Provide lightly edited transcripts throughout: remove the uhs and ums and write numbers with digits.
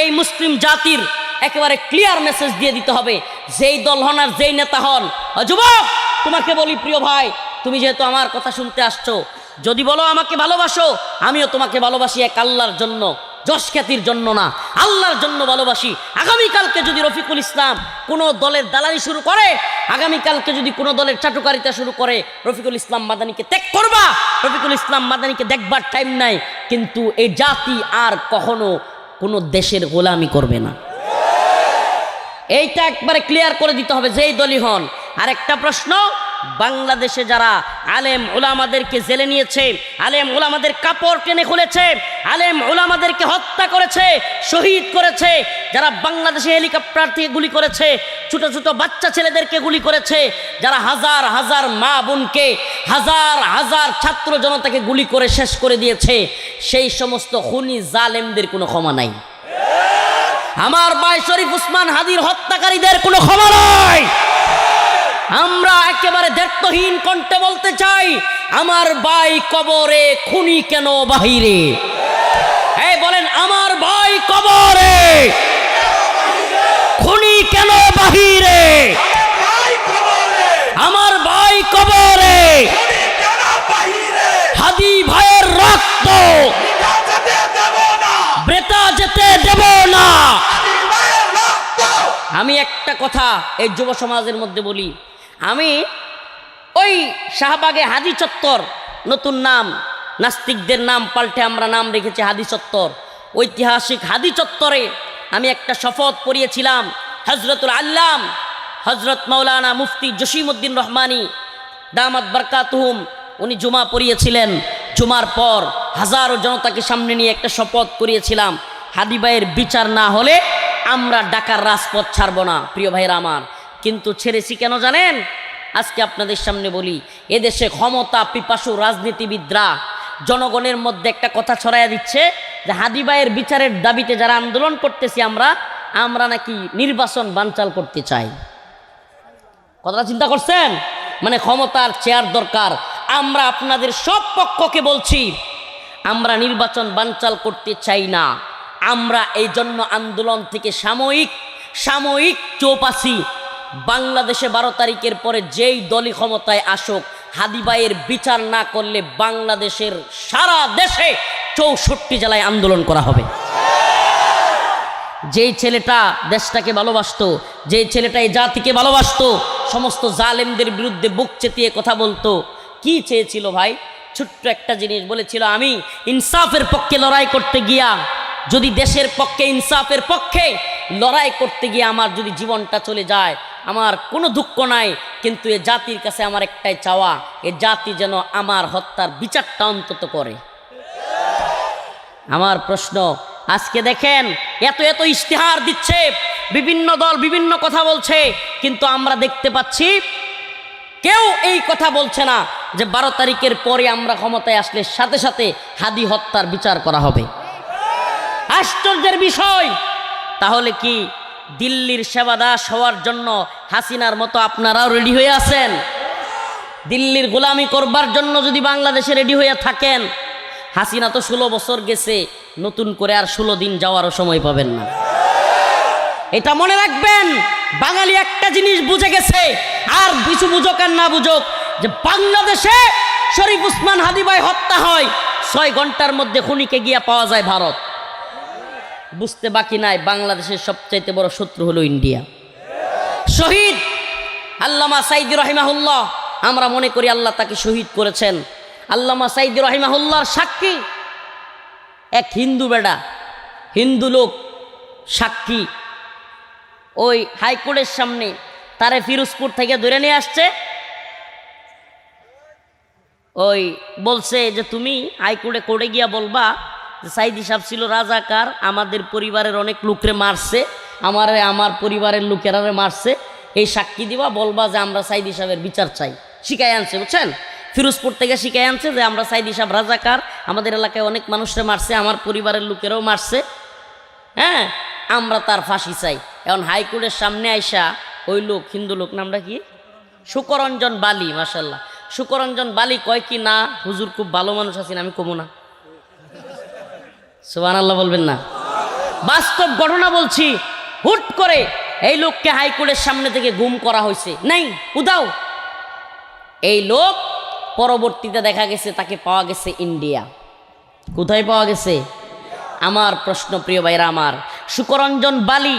এই মুসলিম জাতির একেবারে ক্লিয়ার মেসেজ দিয়ে দিতে হবে, যেই দল হন আর যেই নেতা হন। যুবক, তোমাকে বলি প্রিয় ভাই, তুমি যেহেতু আমার কথা শুনতে আসছো, যদি বলো আমাকে ভালোবাসো, আমিও তোমাকে ভালোবাসি এক আল্লাহর জন্য, যশ খ্যাতির জন্য না, আল্লাহর জন্য ভালোবাসি। আগামীকালকে যদি রফিকুল ইসলাম কোনো দলের দালালি শুরু করে, আগামীকালকে যদি কোনো দলের চাটুকারিতা শুরু করে, রফিকুল ইসলাম মাদানীকে ত্যাগ করবা। রফিকুল ইসলাম মাদানীকে দেখবার টাইম নাই, কিন্তু এই জাতি আর কখনো কোনো দেশের গোলামি করবে না। এইটা একবারে ক্লিয়ার করে দিতে হবে, যেই দলই হন। আর একটা প্রশ্ন, বাংলাদেশে যারা আলেম ওলামাদেরকে জেলে নিয়েছে, আলেম ওলামাদের কাপড় টেনে খুলেছে, আলেম ওলামাদেরকে হত্যা করেছে, শহীদ করেছে, যারা বাংলাদেশে হেলিকপ্টার থেকে গুলি করেছে, ছোট ছোট বাচ্চা ছেলেদেরকে গুলি করেছে, যারা হাজার হাজার মা বোনকে, হাজার হাজার ছাত্র জনতাকে গুলি করে শেষ করে দিয়েছে, সেই সমস্ত খুনি জালেমদের কোনো ক্ষমা নাই। আমার ভাই শরীফ উসমান হাদির হত্যাকারীদের কোনো ক্ষমা নাই। আমরা একেবারে দায়িত্বহীন কণ্ঠে বলতে চাই, আমার ভাই কবরে, খুনি কেন বাহিরে? এই বলেন, আমার ভাই কবরে, খুনি কেন বাহিরে? আমার ভাই কবরে, হাদি ভাইয়ের রক্ত বৃথা যেতে দেব না। আমি একটা কথা এই যুব সমাজের মধ্যে বলি, আমি ওই শাহবাগে হাদি চত্বর, নতুন নাম, নাস্তিকদের নাম পাল্টে আমরা নাম রেখেছি হাদি চত্বর, ঐতিহাসিক হাদি চত্বরে আমি একটা শপথ পড়িয়েছিলাম। হজরতুল আল্লাম হজরত মাওলানা মুফতি জসিমউদ্দিন রহমানী দামাত বরকাতুহুম, উনি জুমা পড়িয়েছিলেন। জুমার পর হাজারো জনতাকে সামনে নিয়ে একটা শপথ করিয়েছিলাম, হাদি ভাইয়ের বিচার না হলে আমরা ঢাকার রাজপথ ছাড়ব না। প্রিয় ভাইরা আমার, কিন্তু ছেড়েছি কেন জানেন? আজকে আপনাদের সামনে বলি, এদেশে ক্ষমতা পিপাসু রাজনীতিবিদরা জনগণের মধ্যে একটা কথা ছড়াইয়া দিচ্ছে যে হাদি ভাইয়ের বিচারের দাবিতে যারা আন্দোলন করতেছি আমরা নাকি নির্বাচন বানচাল করতে চাই। কথাটা চিন্তা করছেন? মানে ক্ষমতার চেয়ার দরকার। আমরা আপনাদের সব পক্ষকে বলছি, আমরা নির্বাচন বানচাল করতে চাই না। আমরা এই জন্য আন্দোলন থেকে সাময়িক চুপ আছি। বাংলাদেশে 12 তারিখের পরে যেই দলই ক্ষমতায় আসুক, হাদি ভাইয়ের বিচার না করলে বাংলাদেশের সারা দেশে 64 জেলায় আন্দোলন করা হবে। যেই ছেলেটা দেশটাকে ভালোবাসতো, যেই ছেলেটা এই জাতিকে ভালোবাসতো, সমস্ত জালেমদের বিরুদ্ধে বুক চেতিয়ে কথা বলতো, কি চেয়েছিল ভাই? ছোট্ট একটা জিনিস বলেছিল, আমি ইনসাফের পক্ষে লড়াই করতে গিয়া, যদি দেশের পক্ষে, ইনসাফের পক্ষে লড়াই করতে গিয়ে আমার যদি জীবনটা চলে যায়, আমার কোনো দুঃখ নাই, কিন্তু এ জাতির কাছে আমার একটাই চাওয়া, এ জাতি যেন আমার হত্যার বিচারটা অন্তত করে। আমার প্রশ্ন, আজকে দেখেন এত ইশতেহার দিচ্ছে, বিভিন্ন দল বিভিন্ন কথা বলছে, কিন্তু আমরা দেখতে পাচ্ছি কেউ এই কথা বলছে না যে 12 তারিখের পরে আমরা ক্ষমতায় আসলে সাথে সাথে হাদি হত্যার বিচার করা হবে। আশ্চর্যের বিষয়। তাহলে কি দিল্লির সেবাদাস হওয়ার জন্য হাসিনার মতো আপনারাও রেডি হয়ে আছেন? দিল্লির গোলামি করবার জন্য যদি বাংলাদেশে রেডি হয়ে থাকেন, হাসিনা তো 16 বছর গেছে, নতুন করে আর 16 দিন যাওয়ারও সময় পাবেন না। এটা মনে রাখবেন, বাঙালি একটা জিনিস বুঝে গেছে, আর কিছু বুঝুক আর না বুঝুক, যে বাংলাদেশে শরীফ উসমান হাদি ভাই হত্যা হয়, 6 ঘন্টার মধ্যে খুনিকে গিয়া পাওয়া যায় ভারত। বুঝতে বাকি নাই, বাংলাদেশের সবচাইতে বড় শত্রু হলো ইন্ডিয়া। শহীদ আল্লামা সাইদি রহিমাহুল্লাহ, আমরা মনে করি আল্লাহ তাকে শহীদ করেছেন। আল্লামা সাইদি রহিমাহুল্লাহর সাক্ষী এক হিন্দু বেটা, হিন্দু লোক সাক্ষী, ওই হাইকোর্টের সামনে তারে ফিরোজপুর থেকে ধরে নিয়ে আসছে। ওই বলছে যে তুমি হাইকোর্টে গিয়া বলবা যে সাইদি সাহেব ছিল রাজাকার, আমাদের পরিবারের অনেক লোকরে মারছে, আমার পরিবারের লোকেরা মারছে, এই সাক্ষী দিবা, বলবা যে আমরা সাইদি সাহেবের বিচার চাই। শিখাই আনছে, বুঝছেন? ফিরোজপুর থেকে শিখাই আনছে যে আমরা সাইদি সাহেব রাজাকার, আমাদের এলাকায় অনেক মানুষরে মারছে, আমার পরিবারের লোকেরাও মারছে, হ্যাঁ, আমরা তার ফাঁসি চাই। এখন হাইকোর্টের সামনে আইসা ওই লোক, হিন্দু লোক, নামটা কি? শুকরঞ্জন বালি। মাশাল্লাহ, শুকরঞ্জন বালি কয় কি, না হুজুর খুব ভালো মানুষ আছেন, আমি কমু না। সুবহানাল্লাহ বলবেন না? বাস্তব ঘটনা বলছি। হুট করে এই লোককে হাইকোর্টের সামনে থেকে গুম করা হয়েছে, নাই উদাও। এই লোক পরবর্তীতে দেখা গেছে তাকে পাওয়া গেছে ইন্ডিয়া। কোথায় পাওয়া গেছে? আমার প্রশ্ন প্রিয় ভাইরা আমার, সুকরঞ্জন বালি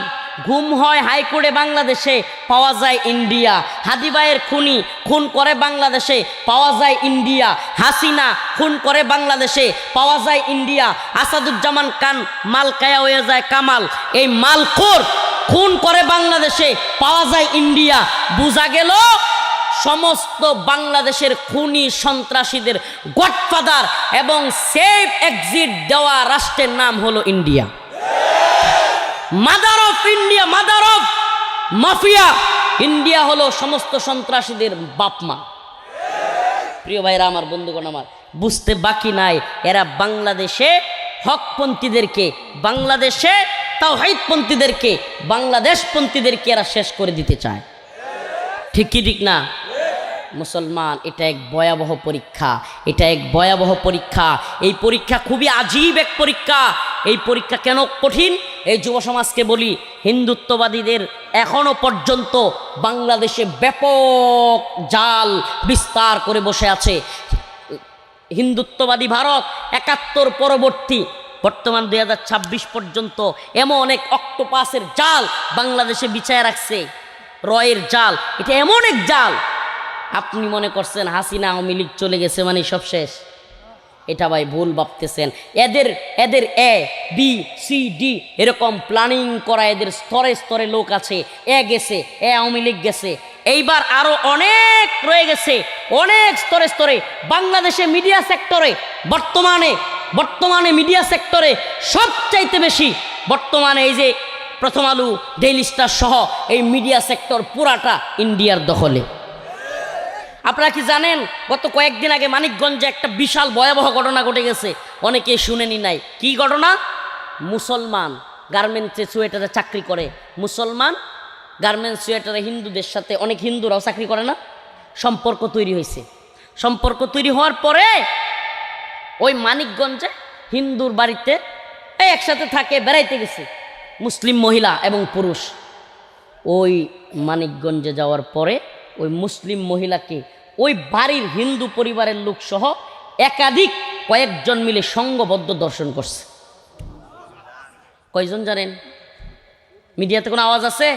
গুম হয় হাইকোর্টে বাংলাদেশে, পাওয়া যায় ইন্ডিয়া। হাদি ভাইয়ের খুনি খুন করে বাংলাদেশে, পাওয়া যায় ইন্ডিয়া। হাসিনা খুন করে বাংলাদেশে, পাওয়া যায় ইন্ডিয়া। আসাদুজ্জামান খান মালকায়া হয়ে যায় কামাল, এই মালখোর খুন করে বাংলাদেশে, পাওয়া যায় ইন্ডিয়া। বোঝা গেল সমস্ত বাংলাদেশের খুনি সন্ত্রাসীদের গডফাদার এবং সেফ এক্সিট দেওয়া রাষ্ট্রের নাম হলো India. Mother of India, mother of mafia. India হলো সমস্ত সন্ত্রাসীদের বাপ মা। প্রিয় ভাইরা আমার, বন্ধুগণ আমার, বুঝতে বাকি নাই এরা বাংলাদেশে হকপন্থীদেরকে, বাংলাদেশে তাওহীদপন্থীদেরকে, বাংলাদেশপন্থীদেরকে এরা শেষ করে দিতে চায়। ঠিক কি ঠিক না? মুসলমান, এটা এক ভয়াবহ পরীক্ষা, এটা এক ভয়াবহ পরীক্ষা। এই পরীক্ষা খুবই আজীব এক পরীক্ষা। এই পরীক্ষা কেন কঠিন? এই যুব সমাজকে বলি, হিন্দুত্ববাদীদের এখনো পর্যন্ত বাংলাদেশে ব্যাপক জাল বিস্তার করে বসে আছে। হিন্দুত্ববাদী ভারত ৭১ পরবর্তী বর্তমান ২০২৬ পর্যন্ত এমন এক অক্টোপাসের জাল বাংলাদেশে বিছায় রাখছে, রয়ের জাল। এটা এমন এক জাল, আপনি মনে করছেন হাসিনা আওয়ামী লীগ চলে গেছে মানে সব শেষ। এটা ভাই ভুল ভাবতেছেন। এদের এ বি সি ডি এরকম প্ল্যানিং করা, এদের স্তরে স্তরে লোক আছে। এ গেছে, এ আওয়ামী লীগ গেছে, এইবার আরো অনেক রয়ে গেছে, অনেক স্তরে স্তরে। বাংলাদেশে মিডিয়া সেক্টরে বর্তমানে মিডিয়া সেক্টরে সবচাইতে বেশি বর্তমানে এই যে প্রথম আলো, ডেইলি স্টার সহ এই মিডিয়া সেক্টর পুরাটা ইন্ডিয়ার দখলে। আপনারা কি জানেন গত কয়েকদিন আগে মানিকগঞ্জে একটা বিশাল ভয়াবহ ঘটনা ঘটে গেছে, অনেকে শুনেনি নাই। কি ঘটনা? মুসলমান গার্মেন্টসে সোয়েটারে চাকরি করে, মুসলমান গার্মেন্টস সোয়েটারে হিন্দুদের সাথে, অনেক হিন্দুরাও চাকরি করে না, সম্পর্ক তৈরি হয়েছে। সম্পর্ক তৈরি হওয়ার পরে ওই মানিকগঞ্জে হিন্দুর বাড়িতে একসাথে থাকে, বেড়াইতে গেছে মুসলিম মহিলা এবং পুরুষ। ওই মানিকগঞ্জে যাওয়ার পরে ওই মুসলিম মহিলাকে ওই বাড়ির হিন্দু পরিবারের লোক সহ একাধিক কয়েকজন মিলে সংঘবদ্ধ দর্শন করছে। কয়জন জানেন? মিডিয়াতে কোনো আওয়াজ আছে?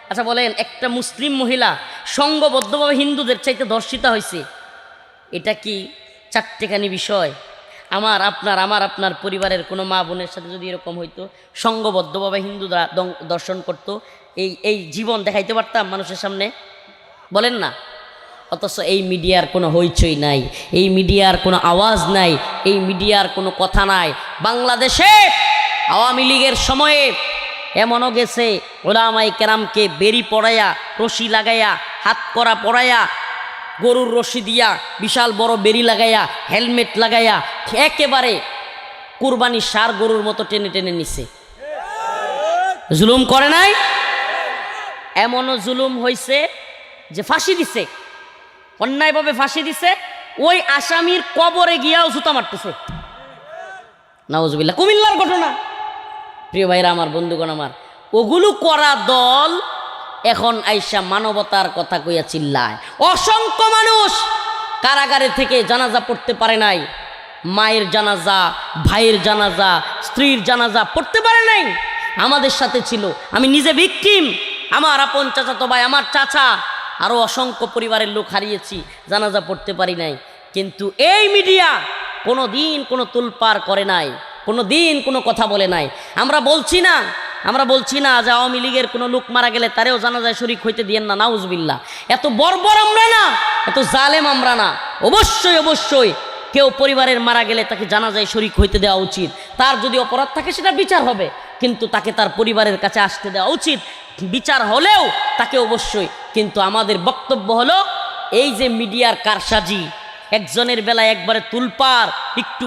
আচ্ছা বলেন, একটা মুসলিম মহিলা সংঘবদ্ধভাবে হিন্দুদের চাইতে ধর্ষিতা হয়েছে, এটা কি চারটেখানি বিষয়? আমার আপনার পরিবারের কোনো মা বোনের সাথে যদি এরকম হইতো, সংঘবদ্ধভাবে হিন্দুরা দর্শন করতো, এই জীবন দেখাইতে পারতাম মানুষের সামনে? বলেন না। অথচ এই মিডিয়ার কোনো হইচই নাই, এই মিডিয়ার কোনো আওয়াজ নাই, এই মিডিয়ার কোনো কথা নাই। বাংলাদেশে আওয়ামী লীগের সময়ে এমনও গেছে ওলামায়ে কেরামকে বেরি পড়াইয়া, রশি লাগাইয়া, হাত করা পড়াইয়া, গরুর রশি দিয়া বিশাল বড় বেরি লাগাইয়া, হেলমেট লাগাইয়া একেবারে কুরবানি সার গরুর মতো টেনে টেনে নিছে। জুলুম করে নাই? এমনও জুলুম হয়েছে যে ফাঁসি দিছে, অন্যায়ভাবে ফাঁসি দিছে, ওই আসামির কবরে গিয়াও জুতা মারতেছে। নাউজুবিল্লাহ। কুমিল্লার ঘটনা। প্রিয় ভাইরা আমার, বন্ধুগণ আমার, ওগুলো করা দল এখন আইসা মানবতার কথা কইয়া চিল্লায়। অসংখ্য মানুষ কারাগারে থেকে জানাজা পড়তে পারে নাই, মায়ের জানাজা, ভাইয়ের জানাজা, স্ত্রীর জানাজা পড়তে পারে নাই, আমাদের সাথে ছিল। আমি নিজে ভিকটিম, আমার আপন চাচাতো ভাই, আমার চাচা, আরও অসংখ্য পরিবারের লোক হারিয়েছি, জানাজা পড়তে পারি নাই। কিন্তু এই মিডিয়া কোনো দিন কোনো তুলপাড় করে নাই, কোনো দিন কোনো কথা বলে নাই। আমরা বলছি না যে আওয়ামী লীগের কোনো লোক মারা গেলে তারেও জানাজায় শরীক হইতে দিয়েন না, নাউজুবিল্লাহ। এত বর্বর আমরা না, এত জালেম আমরা না। অবশ্যই কেউ পরিবারের মারা গেলে তাকে জানাজায় শরীক হইতে দেওয়া উচিত। তার যদি অপরাধ থাকে সেটা বিচার হবে, কিন্তু তাকে তার পরিবারের কাছে আসতে দেওয়া উচিত। বিচার হলেও তাকে অবশ্যই। কিন্তু আমাদের বক্তব্য হলো, এই যে মিডিয়ার কারসাজি, একজনের বেলায় একবারে তুলপাড়, একটু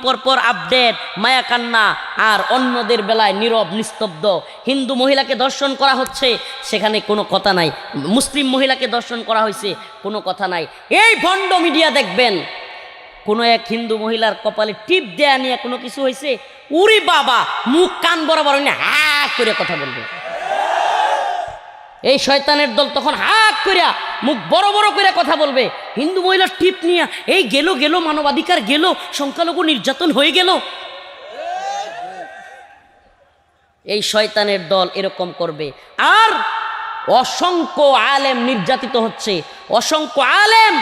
পর পর আপডেট, মায়া কান্না, আর অন্যদের বেলায় নীরব নিস্তব্ধ। হিন্দু মহিলাকে ধর্ষণ করা হচ্ছে, সেখানে কোনো কথা নাই। মুসলিম মহিলাকে ধর্ষণ করা হয়েছে, কোনো কথা নাই। এই ভণ্ড মিডিয়া দেখবেন, কোনো এক হিন্দু মহিলার কপালে টিপ দেয়া নিয়ে কোনো কিছু হয়েছে, উরি বাবা, মুখ কান বরাবর হা করে কথা বলবে। এই শয়তানের দল তখন হাত করিয়া মুখ বড় বড় করে কথা বলবে। হিন্দু মহিলার টিপ নিয়ে এই গেল গেল, মানবাধিকার গেল, সংখ্যালঘু নির্যাতন হয়ে গেল। এই শয়তানের দল এরকম করবে। আর অসংখ্য আলেম নির্যাতিত হচ্ছে, অসংখ্য আলেম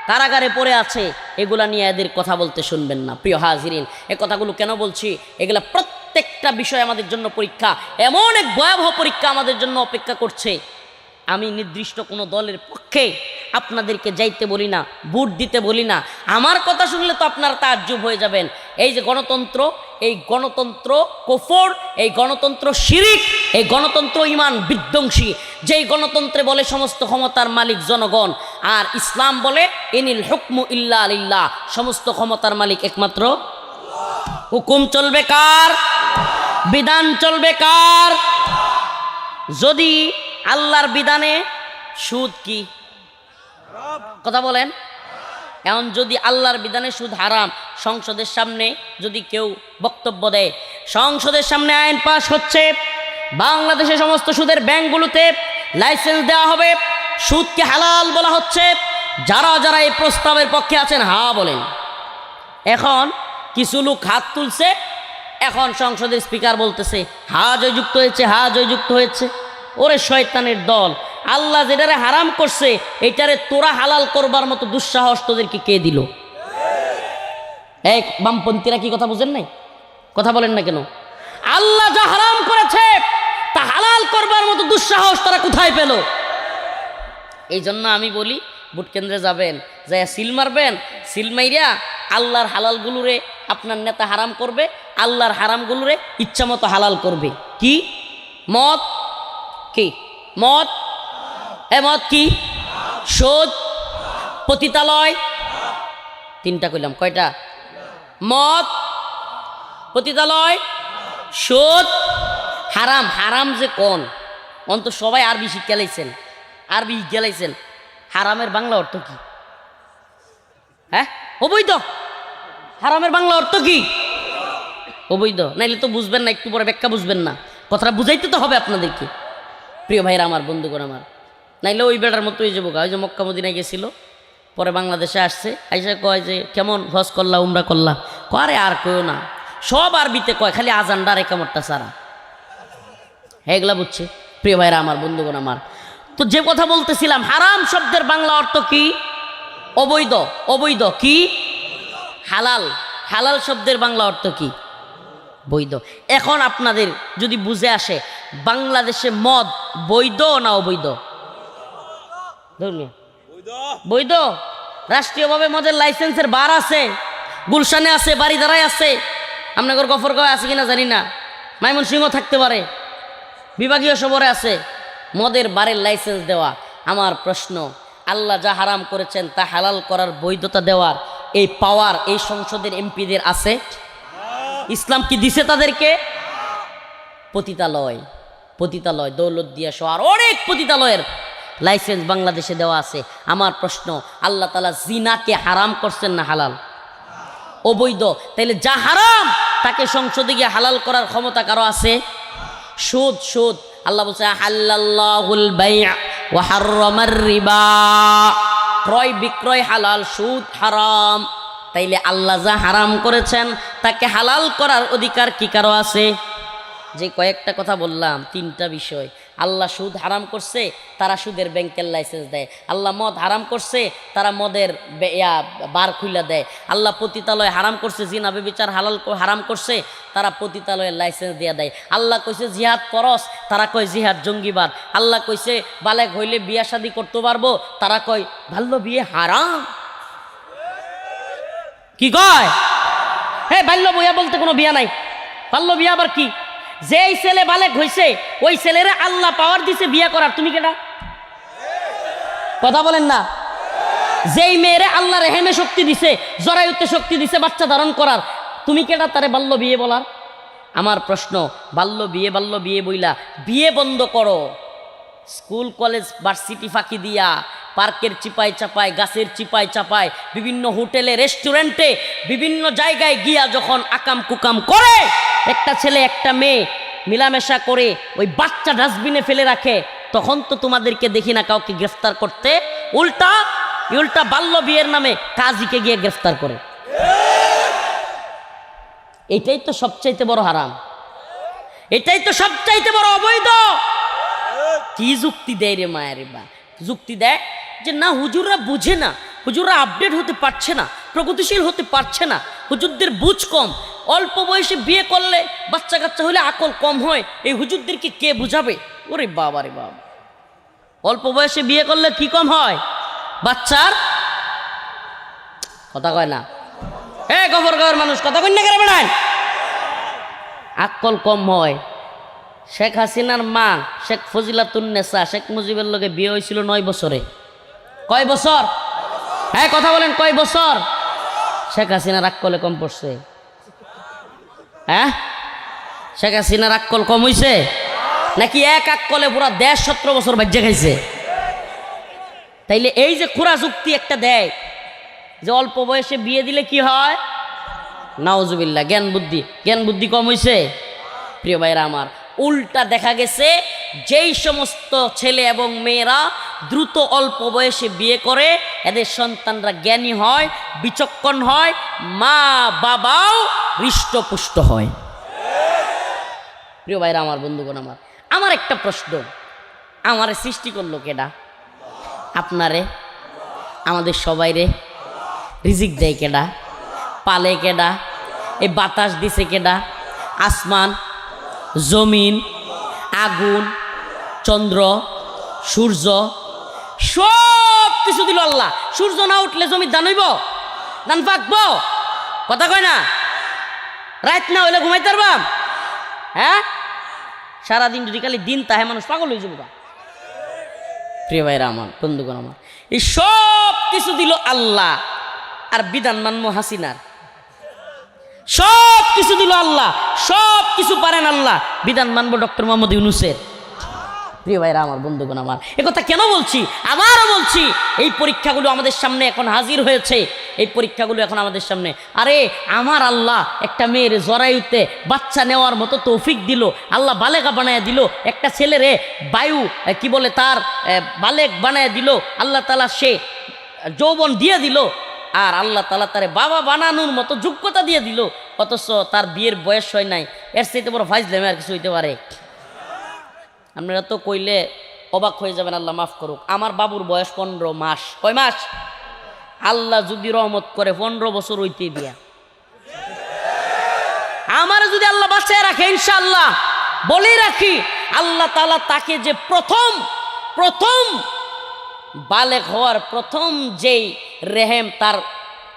কারাগারে পড়ে আছে। এগুলা নিয়ে এদের কথা বলতে শুনবেন না। প্রিয় হাজিরিন, এ কথাগুলো কেন বলছি? এগুলা প্রত্যেকটা বিষয় আমাদের জন্য পরীক্ষা, এমন এক ভয়াবহ পরীক্ষা আমাদের জন্য অপেক্ষা করছে। আমি নির্দিষ্ট কোনো দলের পক্ষে আপনাদেরকে যাইতে বলি না, ভোট দিতে বলি না। আমার কথা শুনলে তো আপনারা তাজ্জুব হয়ে যাবেন। এই যে গণতন্ত্র, এই গণতন্ত্র কুফর, এই গণতন্ত্র শিরিক, এই গণতন্ত্র ঈমান বিধ্বংসী। যেই গণতন্ত্রে বলে সমস্ত ক্ষমতার মালিক জনগণ, আর ইসলাম বলে ইনিল হুকমু ইল্লা লিল্লাহ, সমস্ত ক্ষমতার মালিক একমাত্র। হুকুম চলবে কার? বিধান চলবে কার? যদি আল্লাহর বিধানে সুদ কি কথা বলেন, এখন যদি আল্লাহর বিধানে সুদ হারাম, সংসদের সামনে যদি কেউ বক্তব্য দেয়, সংসদের সামনে আইন পাস হচ্ছে, বাংলাদেশে সমস্ত সুদের ব্যাংকগুলোতে লাইসেন্স দেওয়া হবে, সুদকে হালাল বলা হচ্ছে, যারা যারা এই প্রস্তাবের পক্ষে আছেন হা বলেন। এখন কিছু লোক হাত তুলছে, এখন সংসদের স্পিকার বলতেছে হা জয়যুক্ত হয়েছে, হা জয়যুক্ত হয়েছে। ওরে শয়তানের দল, আল্লাহ যেটারে হারাম করছে এটারে তোরা হালাল করবার মতো দুঃসাহস তোদেরকে কে দিল? এই বামপন্থীরা কি কথা বুঝেন নাই? কথা বলেন না কেন? আল্লাহ যা হারাম করেছে তা হালাল করবার মতো দুঃসাহস তারা কোথায় পেল? এই জন্য আমি বলি, ভোট কেন্দ্রে যাবেন, যাই সিল মারবেন, সিল মাইরা আল্লাহর হালালগুলোরে আপনার নেতা হারাম করবে, আল্লাহর হারামগুলোরে ইচ্ছা মতো হালাল করবে। কি মদ? কি মদ? মদ কি? সুদ, পতিতালয়, তিনটা কইলাম, কয়টা? মদ, পতিতালয়, সুদ, হারাম। হারাম যে কোন অন্ত সবাই আরবি শিক্ষা লাইছেন, আরবি গেলাইছেন। হারামের বাংলা অর্থ কি? হ্যাঁ, অবৈধ। হারামের বাংলা অর্থ কি? অবৈধ। নাইলে তো বুঝবেন না, একটু পরে ব্যাখ্যা বুঝবেন না, কথাটা বুঝাইতে তো হবে আপনাদেরকে। প্রিয় ভাইরা আমার, বন্ধুগণ আমার, নাইলে ওই বেটার মতো হয়ে যাবো। ওই যে মক্কা মদিনায় গেছিল, পরে বাংলাদেশে আসছে, আইসা কয় যে কেমন হজ করলা, উমরা করলা? আরে আর কয়ও না, সব আরবিতে কয়, খালি আজানডার একামতটা সারা। হ্যাঁ, এগুলা বুঝছে। প্রিয় ভাইরা আমার, বন্ধুগণ আমার, তো যে কথা বলতেছিলাম, হারাম শব্দের বাংলা অর্থ কি? অবৈধ। অবৈধ কি? হালাল। হালাল শব্দের বাংলা অর্থ কি? বৈধ। এখন আপনাদের যদি বুঝে আসে, বাংলাদেশে মদ বৈধ না অবৈধ? বৈধ। রাষ্ট্রীয়ভাবে মদের লাইসেন্সের বার আছে, গুলশানে আছে, বাড়িধারায় আছে, আপনাদের গফরগাঁওয়ে আছে কিনা জানি না, ময়মনসিংহ থাকতে পারে, বিভাগীয় শহরে আছে মদের বারের লাইসেন্স দেওয়া। আমার প্রশ্ন, আল্লাহ যা হারাম করেছেন তা হালাল করার বৈধতা দেওয়ার এই পাওয়ার এই সংসদের এমপিদের আছে? ইসলাম কি দিছে তাদেরকে? পতিতালয়, পতিতালয়, দৌলতদিয়া সহ আর অনেক পতিতালয়ের লাইসেন্স বাংলাদেশে দেওয়া আছে। আমার প্রশ্ন, আল্লাহ তাআলা জিনাকে হারাম করছেন না হালাল? অবৈধ। তাইলে যা হারাম তাকে সংসদে গিয়ে হালাল করার ক্ষমতা কারো আছে? সুদ। সুদ আল্লাহ বলছে হাল্লাল্লাহুল বাই'a ওয়া হাররামার রিবা, ক্রয় বিক্রয় হালাল, সুদ হারাম। তাইলে আল্লাহ যা হারাম করেছেন তাকে হালাল করার অধিকার কি কারো আছে? যে কয়েকটা কথা বললাম, তিনটা বিষয়। আল্লাহ সুদ হারাম করছে, তারা সুদের ব্যাংকের লাইসেন্স দেয়। আল্লাহ মদ হারাম করছে, তারা মদের বার খুলে দেয়। আল্লাহ পতিতালয় হারাম করছে, জিনা ব্যভিচার হারাম করছে, তারা পতিতালয়ের লাইসেন্স দিয়ে দেয়। আল্লাহ কইছে জিহাদ ফরজ, তারা কয় জিহাদ জঙ্গিবাদ। আল্লাহ কইছে বালেগ হইলে বিয়া শাদী করতে পারবো, তারা কয় বাল্য বিয়ে হারাম। কি কয়? হ্যাঁ, বাল্য বিয়া বলতে কোনো বিয়া নাই। বাল্য বিয়া আবার কি? যেই ছেলে বালেগ হইছে ওই ছেলেরা আল্লাহ পাওয়ার দিছে বিয়া করার, তুমি কেডা? কথা বলেন না। যেই মেয়েরে আল্লাহ রেহেমে শক্তি দিছে, জরায়ুতে শক্তি দিছে বাচ্চা ধারণ করার, তুমি কেডা তারে বাল্য বিয়ে বলার? আমার প্রশ্ন, বাল্য বিয়ে বইলা বিয়ে বন্ধ করো। স্কুল কলেজ ভার্সিটি ফাঁকি দিয়া পার্কের চিপায় চাপায়, গাছের চিপায় চাপায়, বিভিন্ন হোটেলে, রেস্টুরেন্টে, বিভিন্ন জায়গায় গিয়া যখন আকাম কুকাম করে, একটা ছেলে একটা মেয়ে মিলামেশা করে ওই বাচ্চা ডাস্টবিনে ফেলে রাখে, তখন তো তোমাদেরকে দেখি না কাউকে গ্রেফতার করতে। উল্টা বাল্য বিয়ের নামে কাজীকে গিয়ে গ্রেফতার করে। এটাই তো সবচাইতে বড় হারাম, এটাই তো সবচাইতে বড় অবৈধ। কি যুক্তি দেয় রে মায়ের বা? যুক্তি দেয় যে না, হুজুররা বুঝে না, হুজুররা আপডেট হতে পারছে না, প্রগতিশীল হতে পারছে না, হুজুরদের বুঝ কম, অল্প বয়সে বিয়ে করলে বাচ্চা কাচ্চা হলে আকল কম হয়, এই হুজুরদেরকে কে বুঝাবে? ওরে বাবা রে বাবা, অল্প বয়সে বিয়ে করলে কি কম হয়? বাচ্চার কথা কয় না, গবর মানুষ কথা কই না কেন বেড়ায়? আকল কম হয়। শেখ হাসিনার মা শেখ ফজিলাতুন্নেসা শেখ মুজিবের লগে বিয়ে হয়েছিল 9 বছরে। কয় বছর? কথা বলেন, কয় বছর? শেখ হাসিনার আকলে কম পড়ছে? শেখ হাসিনার আকল কম হইছে নাকি এক আকলে পুরা দেশ 17 বছর বাজ্যে খাইছে? তাইলে এই যে খুরা যুক্তি একটা দেয় যে অল্প বয়সে বিয়ে দিলে কি হয়, নাউজুবিল্লাহ, জ্ঞান বুদ্ধি কম হইছে। প্রিয় ভাইরা আমার, উল্টা দেখা গেছে যেই সমস্ত ছেলে এবং মেয়েরা দ্রুত অল্প বয়সে বিয়ে করে, এদের সন্তানরা জ্ঞানী হয়, বিচক্ষণ হয়, মা বাবাও হৃষ্টপুষ্ট হয়। প্রিয় ভাইরা আমার, বন্ধুগণ আমার একটা প্রশ্ন, আমারে সৃষ্টি করলো কেডা? আপনারে, আমাদের সবাইরে রিজিক দেয় কেডা? পালে কেডা? এই বাতাস দিছে কেডা? আসমান, জমিন, আগুন, চন্দ্র, সূর্য, সব কিছু দিল আল্লাহ। সূর্য না উঠলে জমি ধান হইব? ধান পাকবো? কথা কয় না? রাত না হইলে ঘুমাইতে পারবাম? সারাদিন যদি খালি দিন তাহে মানুষ পাগল হয়ে যাবো। প্রিয় ভাইরা আমার, বন্ধুগণ আমার, এই সব কিছু দিল আল্লাহ, আর বিধান মানবো হাসিনার। সব কিছু দিল আল্লাহ, সব কিছু পারেন আল্লাহ, বিধান মানবো ডক্টর মোহাম্মদ ইউনূসের। প্রিয় ভাইরা আমার, বন্ধুগণ আমার, একথা কেন বলছি? আবারও বলছি, এই পরীক্ষাগুলো আমাদের সামনে এখন হাজির হয়েছে, এই পরীক্ষাগুলো এখন আমাদের সামনে। আরে আমার আল্লাহ একটা মেয়ের জরায়ুতে বাচ্চা নেওয়ার মতো তৌফিক দিল, আল্লাহ বালেগা বানায় দিল, একটা ছেলেরে বায়ু কি বলে তার বালেগ বানায় দিল, আল্লাহ তাআলা সে যৌবন দিয়ে দিল, আর আল্লাহ তাআলা তারে বাবা বানানোর মতো যোগ্যতা দিয়ে দিল, অথচ তার বিয়ের বয়স হয় নাই। এর চাইতে বড় ফাইজলামি আর কিছু হইতে পারে? আপনারা তো কইলে অবাক হয়ে যাবেন, আল্লাহ মাফ করুক। আমার বাবুর বয়স 15 মাস। কয় মাস? আল্লাহ যদি রহমত করে 15 বছর হইতে দিয়া আমার যদি আল্লাহ বাঁচায় রাখে, ইনশাআল্লাহ বলেই রাখি, আল্লাহ তাআলা তাকে যে প্রথম বালেগ হওয়ার প্রথম যেই রেহেম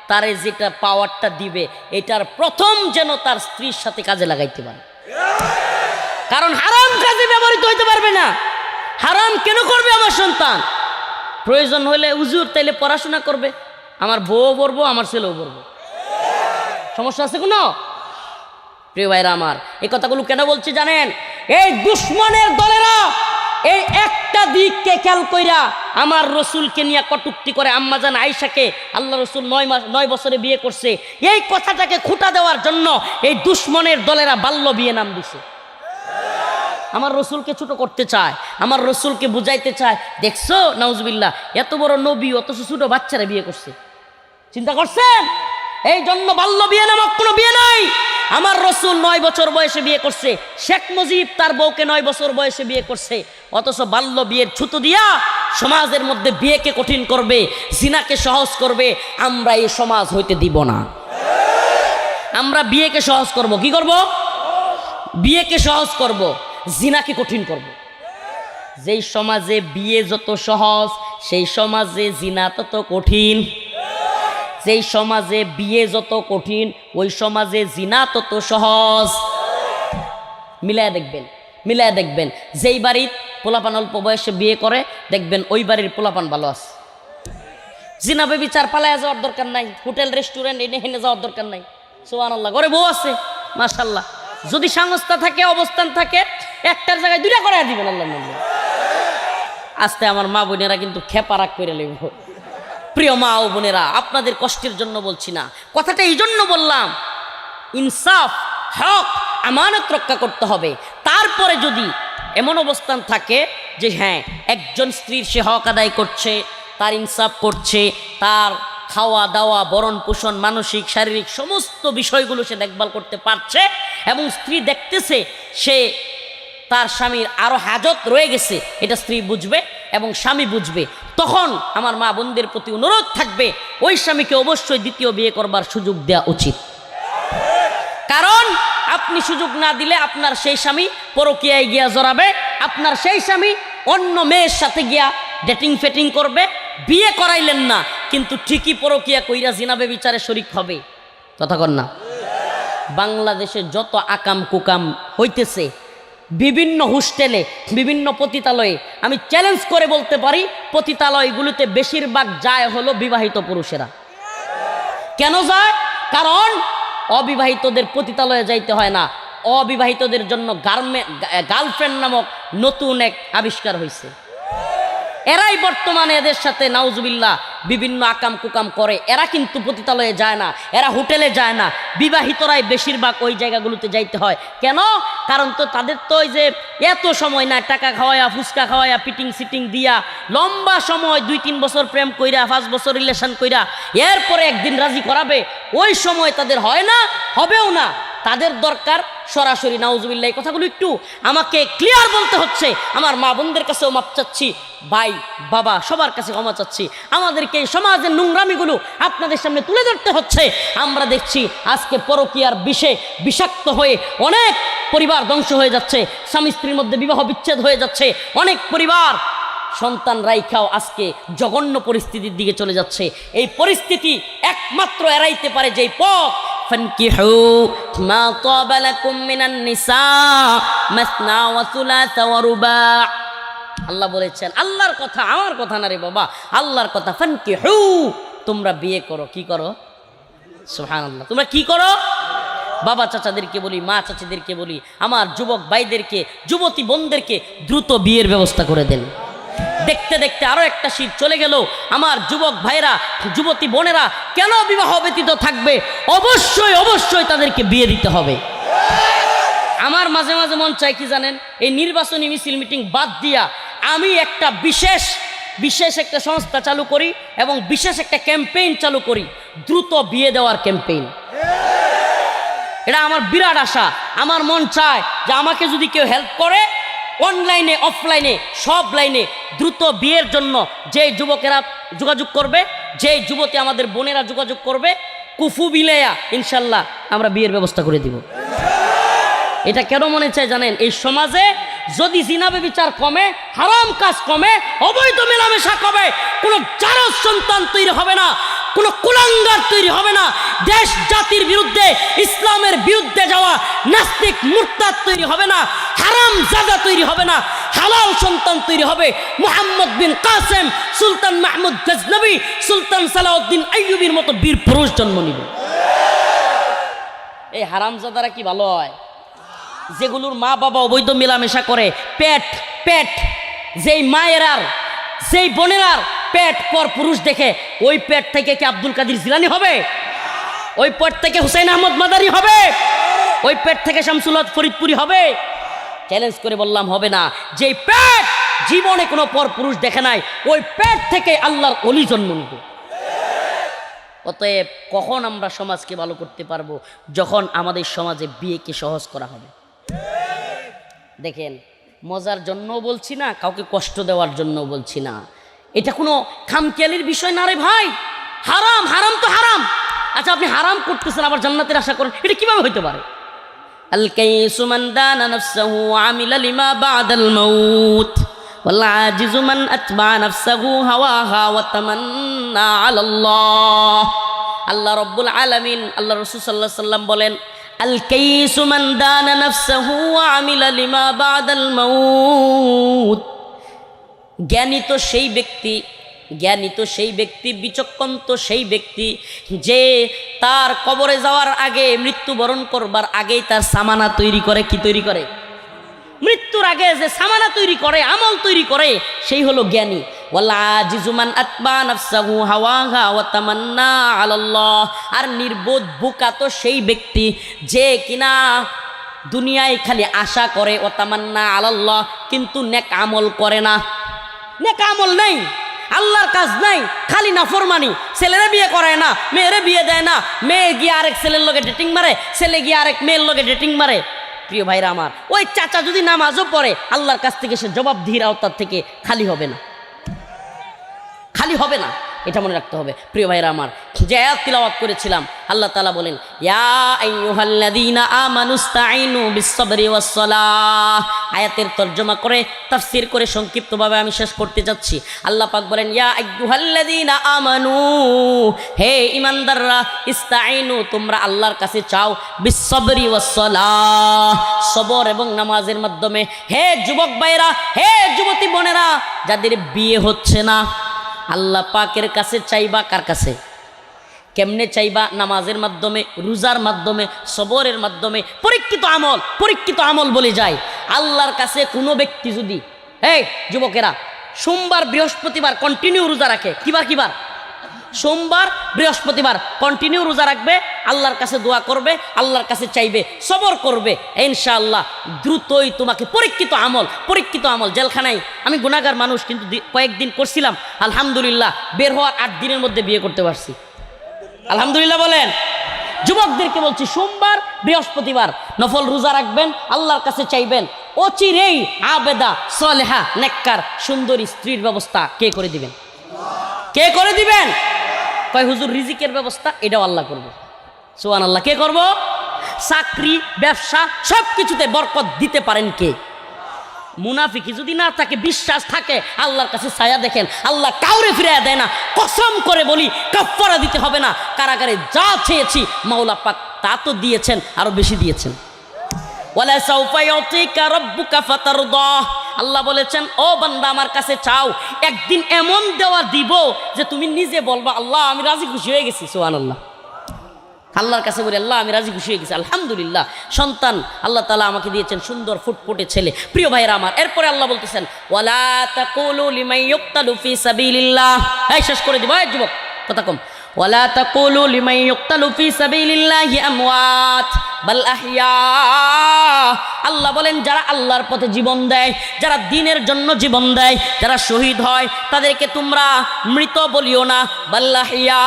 তারে যেটা পাওয়ারটা দিবে, এটার প্রথম যেন তার স্ত্রীর সাথে কাজে লাগাইতে পারে। কারণ হারাম কাজে ব্যবহৃত হইতে পারবে না। হারাম কেন করবে আমার সন্তান? প্রয়োজন হলে হুজুর তাইলে পড়াশোনা করবে, আমার বউ পড়বো, আমার ছেলেও পড়বো, সমস্যা আছে কোনো? প্রিয় ভাইরা আমার, এই কথাগুলো কেন বলছি জানেন? এই দুশ্মনের দলেরা এই একটা দিককে খেয়াল কইরা আমার রসুলকে নিয়ে কটূক্তি করে। আম্মাজান আয়েশাকে আল্লাহ রসুল 9 বছরে বিয়ে করছে, এই কথাটাকে খুঁটা দেওয়ার জন্য এই দুশ্মনের দলেরা বাল্য বিয়ে নাম দিছে। আমার রসুলকে ছোট করতে চায়, আমার রসুলকে বুঝাইতে চায়, দেখছো নাউজুবিল্লাহ এত বড় নবী অথচ ছোট বাচ্চারা বিয়ে করছে। চিন্তা করছেন? এই জন্য বাল্য বিয়ে নামক কোনো বিয়ে নাই। আমার রসুল 9 বছর বয়সে বিয়ে করছে, শেখ মুজিব তার বউকে 9 বছর বয়সে বিয়ে করছে, অথচ বাল্য বিয়ের ছুতো দিয়া সমাজের মধ্যে বিয়েকে কঠিন করবে, জিনাকে সহজ করবে। আমরা এই সমাজ হইতে দিব না। আমরা বিয়েকে সহজ করব। কি করব? বিয়েকে সহজ করব, জিনাকে কঠিন করব। যেই সমাজে বিয়ে যত সহজ, সেই সমাজে জিনা তত কঠিন। যেই সমাজে বিয়ে যত কঠিন, ওই সমাজে জিনা তত সহজ। মিলায় দেখবেন যেই বাড়ির পোলাপান অল্প বয়সে বিয়ে করে, দেখবেন ওই বাড়ির পোলাপান ভালো আছে। জিনা বেবিচার পালায় যাওয়ার দরকার নাই, হোটেল রেস্টুরেন্ট এনে হেনে যাওয়ার দরকার নাই। সুবহানাল্লাহ, ঘরে বউ আছে মাশাআল্লাহ। যদি সংস্থা থাকে, অবস্থান থাকে, একটার জায়গায় 2টা করে দিবেন আল্লাহ। আস্তে আমার মা বোনেরা কিন্তু খেপারাক করে নেব। প্রিয় মা ও বোনেরা, আপনাদের কষ্টের জন্য বলছি না, কথাটা এই জন্য বললাম, ইনসাফ, হক, আমানত রক্ষা করতে হবে। তারপরে যদি এমন অবস্থান থাকে যে হ্যাঁ একজন স্ত্রীর সে হক আদায় করছে, তার ইনসাফ করছে, তার খাওয়া দাওয়া, বরণ পোষণ, মানসিক শারীরিক সমস্ত বিষয়গুলো সে দেখভাল করতে পারছে, এবং স্ত্রী দেখতেছে সে তার স্বামীর আরও হাজত রয়ে গেছে, এটা স্ত্রী বুঝবে এবং স্বামী বুঝবে, তখন আমার মা বোনদের প্রতি অনুরোধ থাকবে ওই স্বামীকে অবশ্যই দ্বিতীয় বিয়ে করবার সুযোগ দেওয়া উচিত। কারণ আপনি সুযোগ না দিলে আপনার সেই স্বামী পরকীয়ায় গিয়া জড়াবে, আপনার সেই স্বামী অন্য মেয়ের সাথে গিয়া ডেটিং ফেটিং করবে, বিয়ে করাইলেন না কিন্তু ঠিকই পরকীয়া কইরা জিনা বেবিচারে শরীক হবে। কথা কন না? বাংলাদেশে যত আকাম কুকাম হইতেছে বিভিন্ন হোস্টেলে, বিভিন্ন পতিতালয়ে, আমি চ্যালেঞ্জ করে বলতে পারি পতিতালয়গুলোতে বেশিরভাগ যায় হলো বিবাহিত পুরুষেরা। কেন যায়? কারণ অবিবাহিতদের পতিতালয়ে যাইতে হয় না, অবিবাহিতদের জন্য গার্লফ্রেন্ড নামক নতুন এক আবিষ্কার হয়েছে। এরাই বর্তমানে এদের সাথে নাউজুবিল্লাহ বিভিন্ন আকাম কুকাম করে। এরা কিন্তু পতিতালয়ে যায় না, এরা হোটেলে যায় না, বিবাহিতরাই বেশিরভাগ ওই জায়গাগুলোতে যাইতে হয়। কেন? কারণ তো তাদের তো ওই যে এত সময় না, টাকা খাওয়ায়া, ফুচকা খাওয়ায়া, পিটিং সিটিং দিয়া, লম্বা সময় 2-3 বছর প্রেম কইরা, 5 বছর রিলেশন কইরা এরপরে একদিন রাজি করাবে, ওই সময় তাদের হয় না, হবেও না। তাদের দরকার সরাসরি, নাউজুবিল্লাহ এই কথাগুলো একটু আমাকে ক্লিয়ার বলতে হচ্ছে। আমার মা বোনদের কাছেও মাপ চাচ্ছি, ভাই বাবা সবার কাছে ক্ষমা চাচ্ছি। আমাদেরকে এই সমাজের নোংরামিগুলো আপনাদের সামনে তুলে ধরতে হচ্ছে। আমরা দেখছি আজকে পরকীয়ার বিষে বিষাক্ত হয়ে অনেক পরিবার ধ্বংস হয়ে যাচ্ছে, স্বামী স্ত্রীর মধ্যে বিবাহ বিচ্ছেদ হয়ে যাচ্ছে, অনেক পরিবার সন্তান রাইখাও আজকে জঘন্য পরিস্থিতির দিকে চলে যাচ্ছে। এই পরিস্থিতি একমাত্র এড়াইতে পারে যেই পথ, فانكحوا ما طاب لكم من النساء مثنى وثلاث ورباع। আল্লাহ বলেছেন, আল্লাহর কথা, আমার কথা না রে বাবা, আল্লাহর কথা। ফানকিহু, তোমরা বিয়ে করো। কি করো? সুবহানাল্লাহ। তোমরা কি করো? বাবা চাচাদেরকে বলি, মা চাচিদেরকে বলি, আমার যুবক ভাইদেরকে, যুবতী বোনদেরকে দ্রুত বিয়ের ব্যবস্থা করে দেন। দেখতে দেখতে আরো একটা শীত চলে গেল। আমার যুবক ভাইরা, যুবতী বোনেরা কেন বিবাহ ব্যতীত থাকবে? অবশ্যই অবশ্যই তাদেরকে বিয়ে দিতে হবে। আমার মাঝে মাঝে মন চায় কি জানেন, এই নির্বাচনী মিছিল মিটিং বাদ দিয়া আমি একটা বিশেষ একটা সংস্থা চালু করি এবং বিশেষ একটা ক্যাম্পেইন চালু করি, দ্রুত বিয়ে দেওয়ার ক্যাম্পেইন। এটা আমার বিরাট আশা। আমার মন চায় যে আমাকে যদি কেউ হেল্প করে, অনলাইনে অফলাইনে সব লাইনে দ্রুত বিয়ের জন্য যে যুবকেরা যোগাযোগ করবে, যে যুবতী আমাদের বোনেরা যোগাযোগ করবে, কুফু বিলেয়া ইনশাল্লাহ আমরা বিয়ের ব্যবস্থা করে দিব। এটা কেন মনে চায় জানেন? এই সমাজে যদি জিনা ব্যভিচার কমে, হারাম কাজ কমে, অবৈধ মেলামেশা কমে, কোনো জারজ সন্তান তৈরি হবে না, কোনো কুলাঙ্গার তৈরি হবে না, দেশ জাতির বিরুদ্ধে, ইসলামের বিরুদ্ধে যাওয়া নাস্তিক মুরতাদ তৈরি হবে না, হারাম জাদা তৈরি হবে না, হালাল সন্তান তৈরি হবে। মুহাম্মদ বিন কাসেম, সুলতান মাহমুদ গজনবী, সুলতান সালাউদ্দিন আইয়ুবীর মতো বীর পুরুষ জন্ম নিবে। এই হারামজাদারা কি ভালো হয়? যেগুলোর মা বাবা অবৈধ মেলামেশা করে, পেট যেই মায়েরার, যেই বোনেরার পেট পর পুরুষ দেখে, ওই পেট থেকে কি আব্দুল কাদের জিলানী হবে? ওই পেট থেকে হুসাইন আহমদ মাদারি হবে? ওই পেট থেকে শামসুল হক ফরিদপুরি হবে? চ্যালেঞ্জ করে বললাম হবে না। যেই পেট জীবনে কোনো পর পুরুষ দেখে নাই, ওই পেট থেকে আল্লাহর ওলি জন্ম নিবে। অতএব কখন আমরা সমাজকে ভালো করতে পারবো? যখন আমাদের সমাজে বিয়েকে সহজ করা হবে। দেখেন, মজার জন্য বলছি না, কাউকে কষ্ট দেওয়ার জন্য বলছি না, এটা কোনো খামখেয়ালির বিষয় না রে ভাই। হারাম, হারাম তো হারাম। আচ্ছা, আপনি হারাম করতেছেন আবার জান্নাতের আশা করেন, এটা কিভাবে হইতে পারে? আল কাইসু মান দানা নাফসাহু ওয়া আমিলা লিমা বাদাল মাউত ওয়াল আজিজু মান আতবা নাফসাহু হাওয়াহা ওয়া তামান্না আলাল্লাহ। আল্লাহ রাব্বুল আলামিন, আল্লাহ রাসূল সাল্লাল্লাহু আলাইহি সাল্লাম বলেন, আল কাইসু মান দানা নাফসাহু ওয়া আমিলা লিমা বাদাল মাউত। জ্ঞানী তো সেই ব্যক্তি, বিচক্ষণ তো সেই ব্যক্তি যে তার কবরে যাওয়ার আগে, মৃত্যুবরণ করবার আগেই তার সামানা তৈরি করে। কি তৈরি করে? মৃত্যু মৃত্যুর আগে যে সামানা তৈরি করে, আমল তৈরি করে, সেই হলো জ্ঞানী। ওয়ালা আজিজুমান আতবা নাফসাহু হাওয়াহা ওয়া তামান্না আলাল্লাহ। আর নির্বোধ বোকা তো সেই ব্যক্তি যে কিনা দুনিয়ায় খালি আশা করে, ও তামান্না আলাল্লাহ, কিন্তু নেক আমল করে না। নেক আমল নাই, আল্লাহর কাজ নাই, খালি নাফরমানি। ছেলেরা বিয়ে করায় না, মেয়েরে বিয়ে দেয় না, মেয়ে গিয়ে আরেক ছেলের লগে ডেটিং মারে, ছেলে গিয়ে আরেক মেয়ের লগে ডেটিং মারে। প্রিয় ভাইরা আমার, ওই চাচা যদি নামাজও পড়ে, আল্লাহর কাছ থেকে সে জবাবদিহির আওতার থেকে খালি হবে না, খালি হবে না, এটা মনে রাখতে হবে। প্রিয় ভাইরা আমার, যে আয়াত তিলাওয়াত করেছিলাম, আল্লাহ তাআলা বলেন, ইয়া আইয়ুহাল্লাযীনা আমানুস্তাঈনু বিস-সাবরি ওয়াস-সালাহ। আয়াতের তরজমা করে, তাফসীর করে সংক্ষিপ্তভাবে আমি শেষ করতে যাচ্ছি। আল্লাহ পাক বলেন, ইয়া আইয়ুহাল্লাযীনা আমানু, হে ঈমানদাররা, ইস্তাঈনু, তোমরা আল্লাহর কাছে চাও, বিস-সাবরি ওয়াস-সালাহ, সবর এবং নামাজের মাধ্যমে। হে যুবক ভাইরা, হে যুবতী বোনেরা, যাদের বিয়ে হচ্ছে না, আল্লাহ পাকের কাছে চাইবা। কার কাছে? কেমনে চাইবা? নামাজের মাধ্যমে, রোজার মাধ্যমে, সবরের মাধ্যমে। পরীক্ষিত আমল, পরীক্ষিত আমল বলে যায়। আল্লাহর কাছে কোনো ব্যক্তি যদি, এই যুবকেরা, সোমবার বৃহস্পতিবার কন্টিনিউ রোজা রাখে, কিবার সোমবার বৃহস্পতিবার কন্টিনিউ রোজা রাখবে, আল্লাহর কাছে দোয়া করবে, আল্লাহর কাছে চাইবে, সবর করবে, ইনশাআল্লাহ দ্রুতই তোমাকে পরীক্ষিত আমল, পরীক্ষিত আমল। জেলখানায় আমি গুনাহগার মানুষ, কিন্তু কয়েকদিন করছিলাম, আলহামদুলিল্লাহ বের হওয়ার 8 দিনের মধ্যে বিয়ে করতে পারছি। আলহামদুলিল্লাহ বলেন। যুবকদেরকে বলছি, সোমবার বৃহস্পতিবার নফল রোজা রাখবেন, আল্লাহর কাছে চাইবেন, অচিরেই আবেদা সালেহা নেককার সুন্দরী স্ত্রীর ব্যবস্থা কে করে দিবেন? কে করে দিবেন? কয় হুজুর রিজিকের ব্যবস্থা এটাও আল্লাহ করবো। সুবহানাল্লাহ। কে করব? চাকরি, ব্যবসা, সব কিছুতে বরকত দিতে পারেন কে? মুনাফিকি যদি না থাকে, বিশ্বাস থাকে, আল্লাহর কাছে ছায়া দেখেন, আল্লাহ কাউরে ফিরিয়ে দেয় না। কসম করে বলি, কাফারা দিতে হবে না। কারাগারে যা চেয়েছি মাওলা পাক তা তো দিয়েছেন, আরো বেশি দিয়েছেন। ওয়ালা সাউফা ইউতিকা রাব্বুকা ফাতারদা। আল্লাহ বলেছেন, ও বান্দা আমার কাছে চাও, একদিন এমন দেওয়া দিব যে তুমি নিজে বলবা, আল্লাহ আমি রাজি খুশি হয়ে গেছি। সুবহানাল্লাহ। আল্লাহর কাছে বলি, আল্লাহ আমি রাজি খুশি হয়ে গেছি, আলহামদুলিল্লাহ। সন্তান আল্লাহ তাআলা আমাকে দিয়েছেন, সুন্দর ফুটফুটে ছেলে। প্রিয় ভাইরা আমার, এরপরে আল্লাহ বলতেছেন, ওয়ালা তাকুলু লিমান ইউক্তালু ফি সাবিলিল্লাহ। এই শেষ করে দিব, এই যুবক কথা কম। ওয়ালা তাকুলু লিমান ইউক্তালু ফি সাবিলিল্লাহি আমওয়াত বাল আহইয়া। আল্লাহ বলেন, যারা আল্লাহর পথে জীবন দেয়, যারা দ্বীনের জন্য জীবন দেয়, যারা শহীদ হয়, তাদেরকে তোমরা মৃত বলিও না, বাল আহইয়া,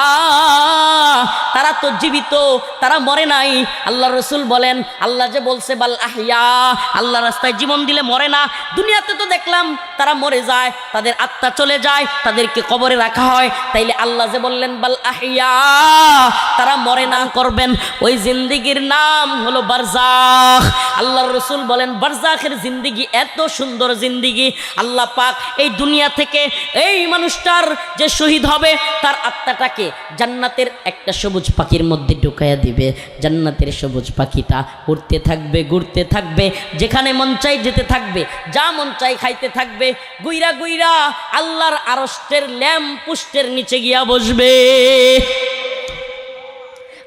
তারা তো জীবিত, তারা মরে নাই। আল্লাহ রসুল বলেন, আল্লাহ যে বলছে বাল আহইয়া, আল্লাহ রাস্তায় জীবন দিলে মরে না। দুনিয়াতে তো দেখলাম তারা মরে যায়, তাদের আত্মা চলে যায়, তাদেরকে কবরে রাখা হয়। তাইলে আল্লাহ যে বললেন বাল আহইয়া, তারা মরে না, করবেন ওই জিন্দিগির নাম হলো বারজাখ। আল্লাহর রসুল বলেন, বারজাখের জিন্দিগি এত সুন্দর জিন্দিগি, আল্লাহ পাক এই দুনিয়া থেকে এই মানুষটার যে শহীদ হবে, তার আত্মাটাকে জান্নাতের একটা সবুজ পাখির মধ্যে ঢুকাইয়া দিবে। জান্নাতের সবুজ পাখিটা উড়তে থাকবে, ঘুরতে থাকবে, যেখানে মন চাই যেতে থাকবে, যা মন চাই খাইতে থাকবে, গুইরা গুইরা আল্লাহর আরশের ল্যাম্প পোস্টের নিচে গিয়া বসবে।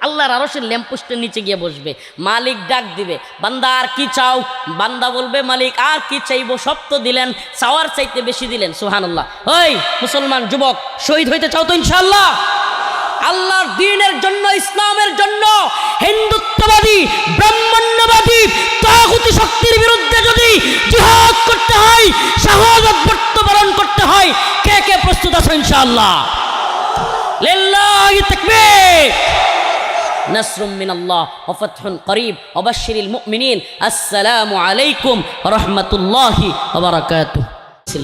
আল্লাহর আরশের ল্যাম্প পোস্টের নিচে গিয়ে বসবে। মালিক ডাক দিবে, বান্দা আর কি চাও? বান্দা বলবে, মালিক আর কি চাইবো, সব তো দিলেন, চাওয়ার চাইতে বেশি দিলেন। সুবহানাল্লাহ। ওই মুসলমান যুবক, শহীদ হইতে চাও তো ইনশাআল্লাহ? আল্লাহর দ্বীনের জন্য, ইসলামের জন্য, হিন্দুত্ববাদী, ব্রাহ্মণ্যবাদী, তাগুতি শক্তির বিরুদ্ধে যদি জিহাদ করতে হয়, শাহাদাত বরণ করতে হয়, কে কে প্রস্তুত আছো ইনশাআল্লাহ? লিল্লাহি তাকবীর। নাসরুম মিনাল্লাহ ওয়া ফাতহুন করিব ওয়া বাশশিরিল মুমিনিন। আসসালামু আলাইকুম ওয়া রাহমাতুল্লাহি ওয়া বারাকাতুহু।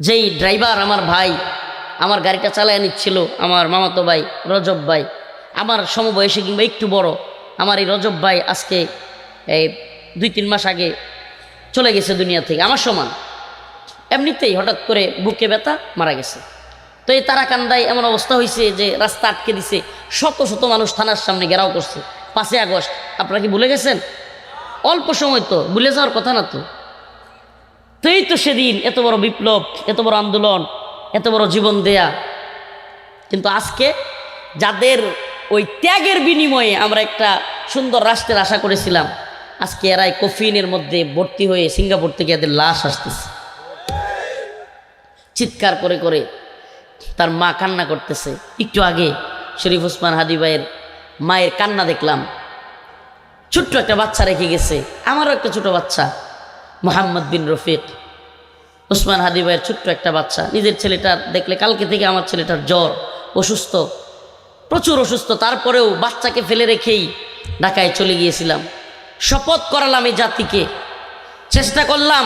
যেই ড্রাইভার আমার ভাই আমার গাড়িটা চালায় নিচ্ছিল, আমার মামাতো ভাই রজব ভাই, আমার সমবয়সী কিংবা একটু বড়, আমার এই রজব ভাই আজকে এই 2-3 মাস আগে চলে গেছে দুনিয়া থেকে, আমার সমান। এমনিতেই হঠাৎ করে বুকে ব্যথা, মারা গেছে। তো এই তারাকান্দায় এমন অবস্থা হয়েছে যে রাস্তা আটকে দিছে, শত শত মানুষ থানার সামনে ঘেরাও করছে। 5 আগস্ট আপনারা কি ভুলে গেছেন? অল্প সময় তো, ভুলে যাওয়ার কথা না তো। তো এই তো সেদিন এত বড় বিপ্লব, এত বড় আন্দোলন, এত বড় জীবন দেয়া, কিন্তু আজকে যাদের ওই ত্যাগের বিনিময়ে আমরা একটা সুন্দর রাষ্ট্রের আশা করেছিলাম, আজকে এরাই কফিনের মধ্যে ভর্তি হয়ে সিঙ্গাপুর থেকে এদের লাশ আসতেছে, চিৎকার করে করে। তার মা কান্না করতেছে। একটু আগে শরীফ ওসমান হাদি ভাইয়ের মায়ের কান্না দেখলাম। ছোট্ট একটা বাচ্চা রেখে গেছে, আমারও একটা ছোট বাচ্চা, মোহাম্মদ বিন রফিক, ওসমান হাদি ভাইয়ের ছোট্ট একটা বাচ্চা। নিজের ছেলেটার দেখলে, কালকে থেকে আমার ছেলেটার জ্বর, অসুস্থ, প্রচুর অসুস্থ। তারপরেও বাচ্চাকে ফেলে রেখেই ঢাকায় চলে গিয়েছিলাম। শপথ করালাম এই জাতিকে, চেষ্টা করলাম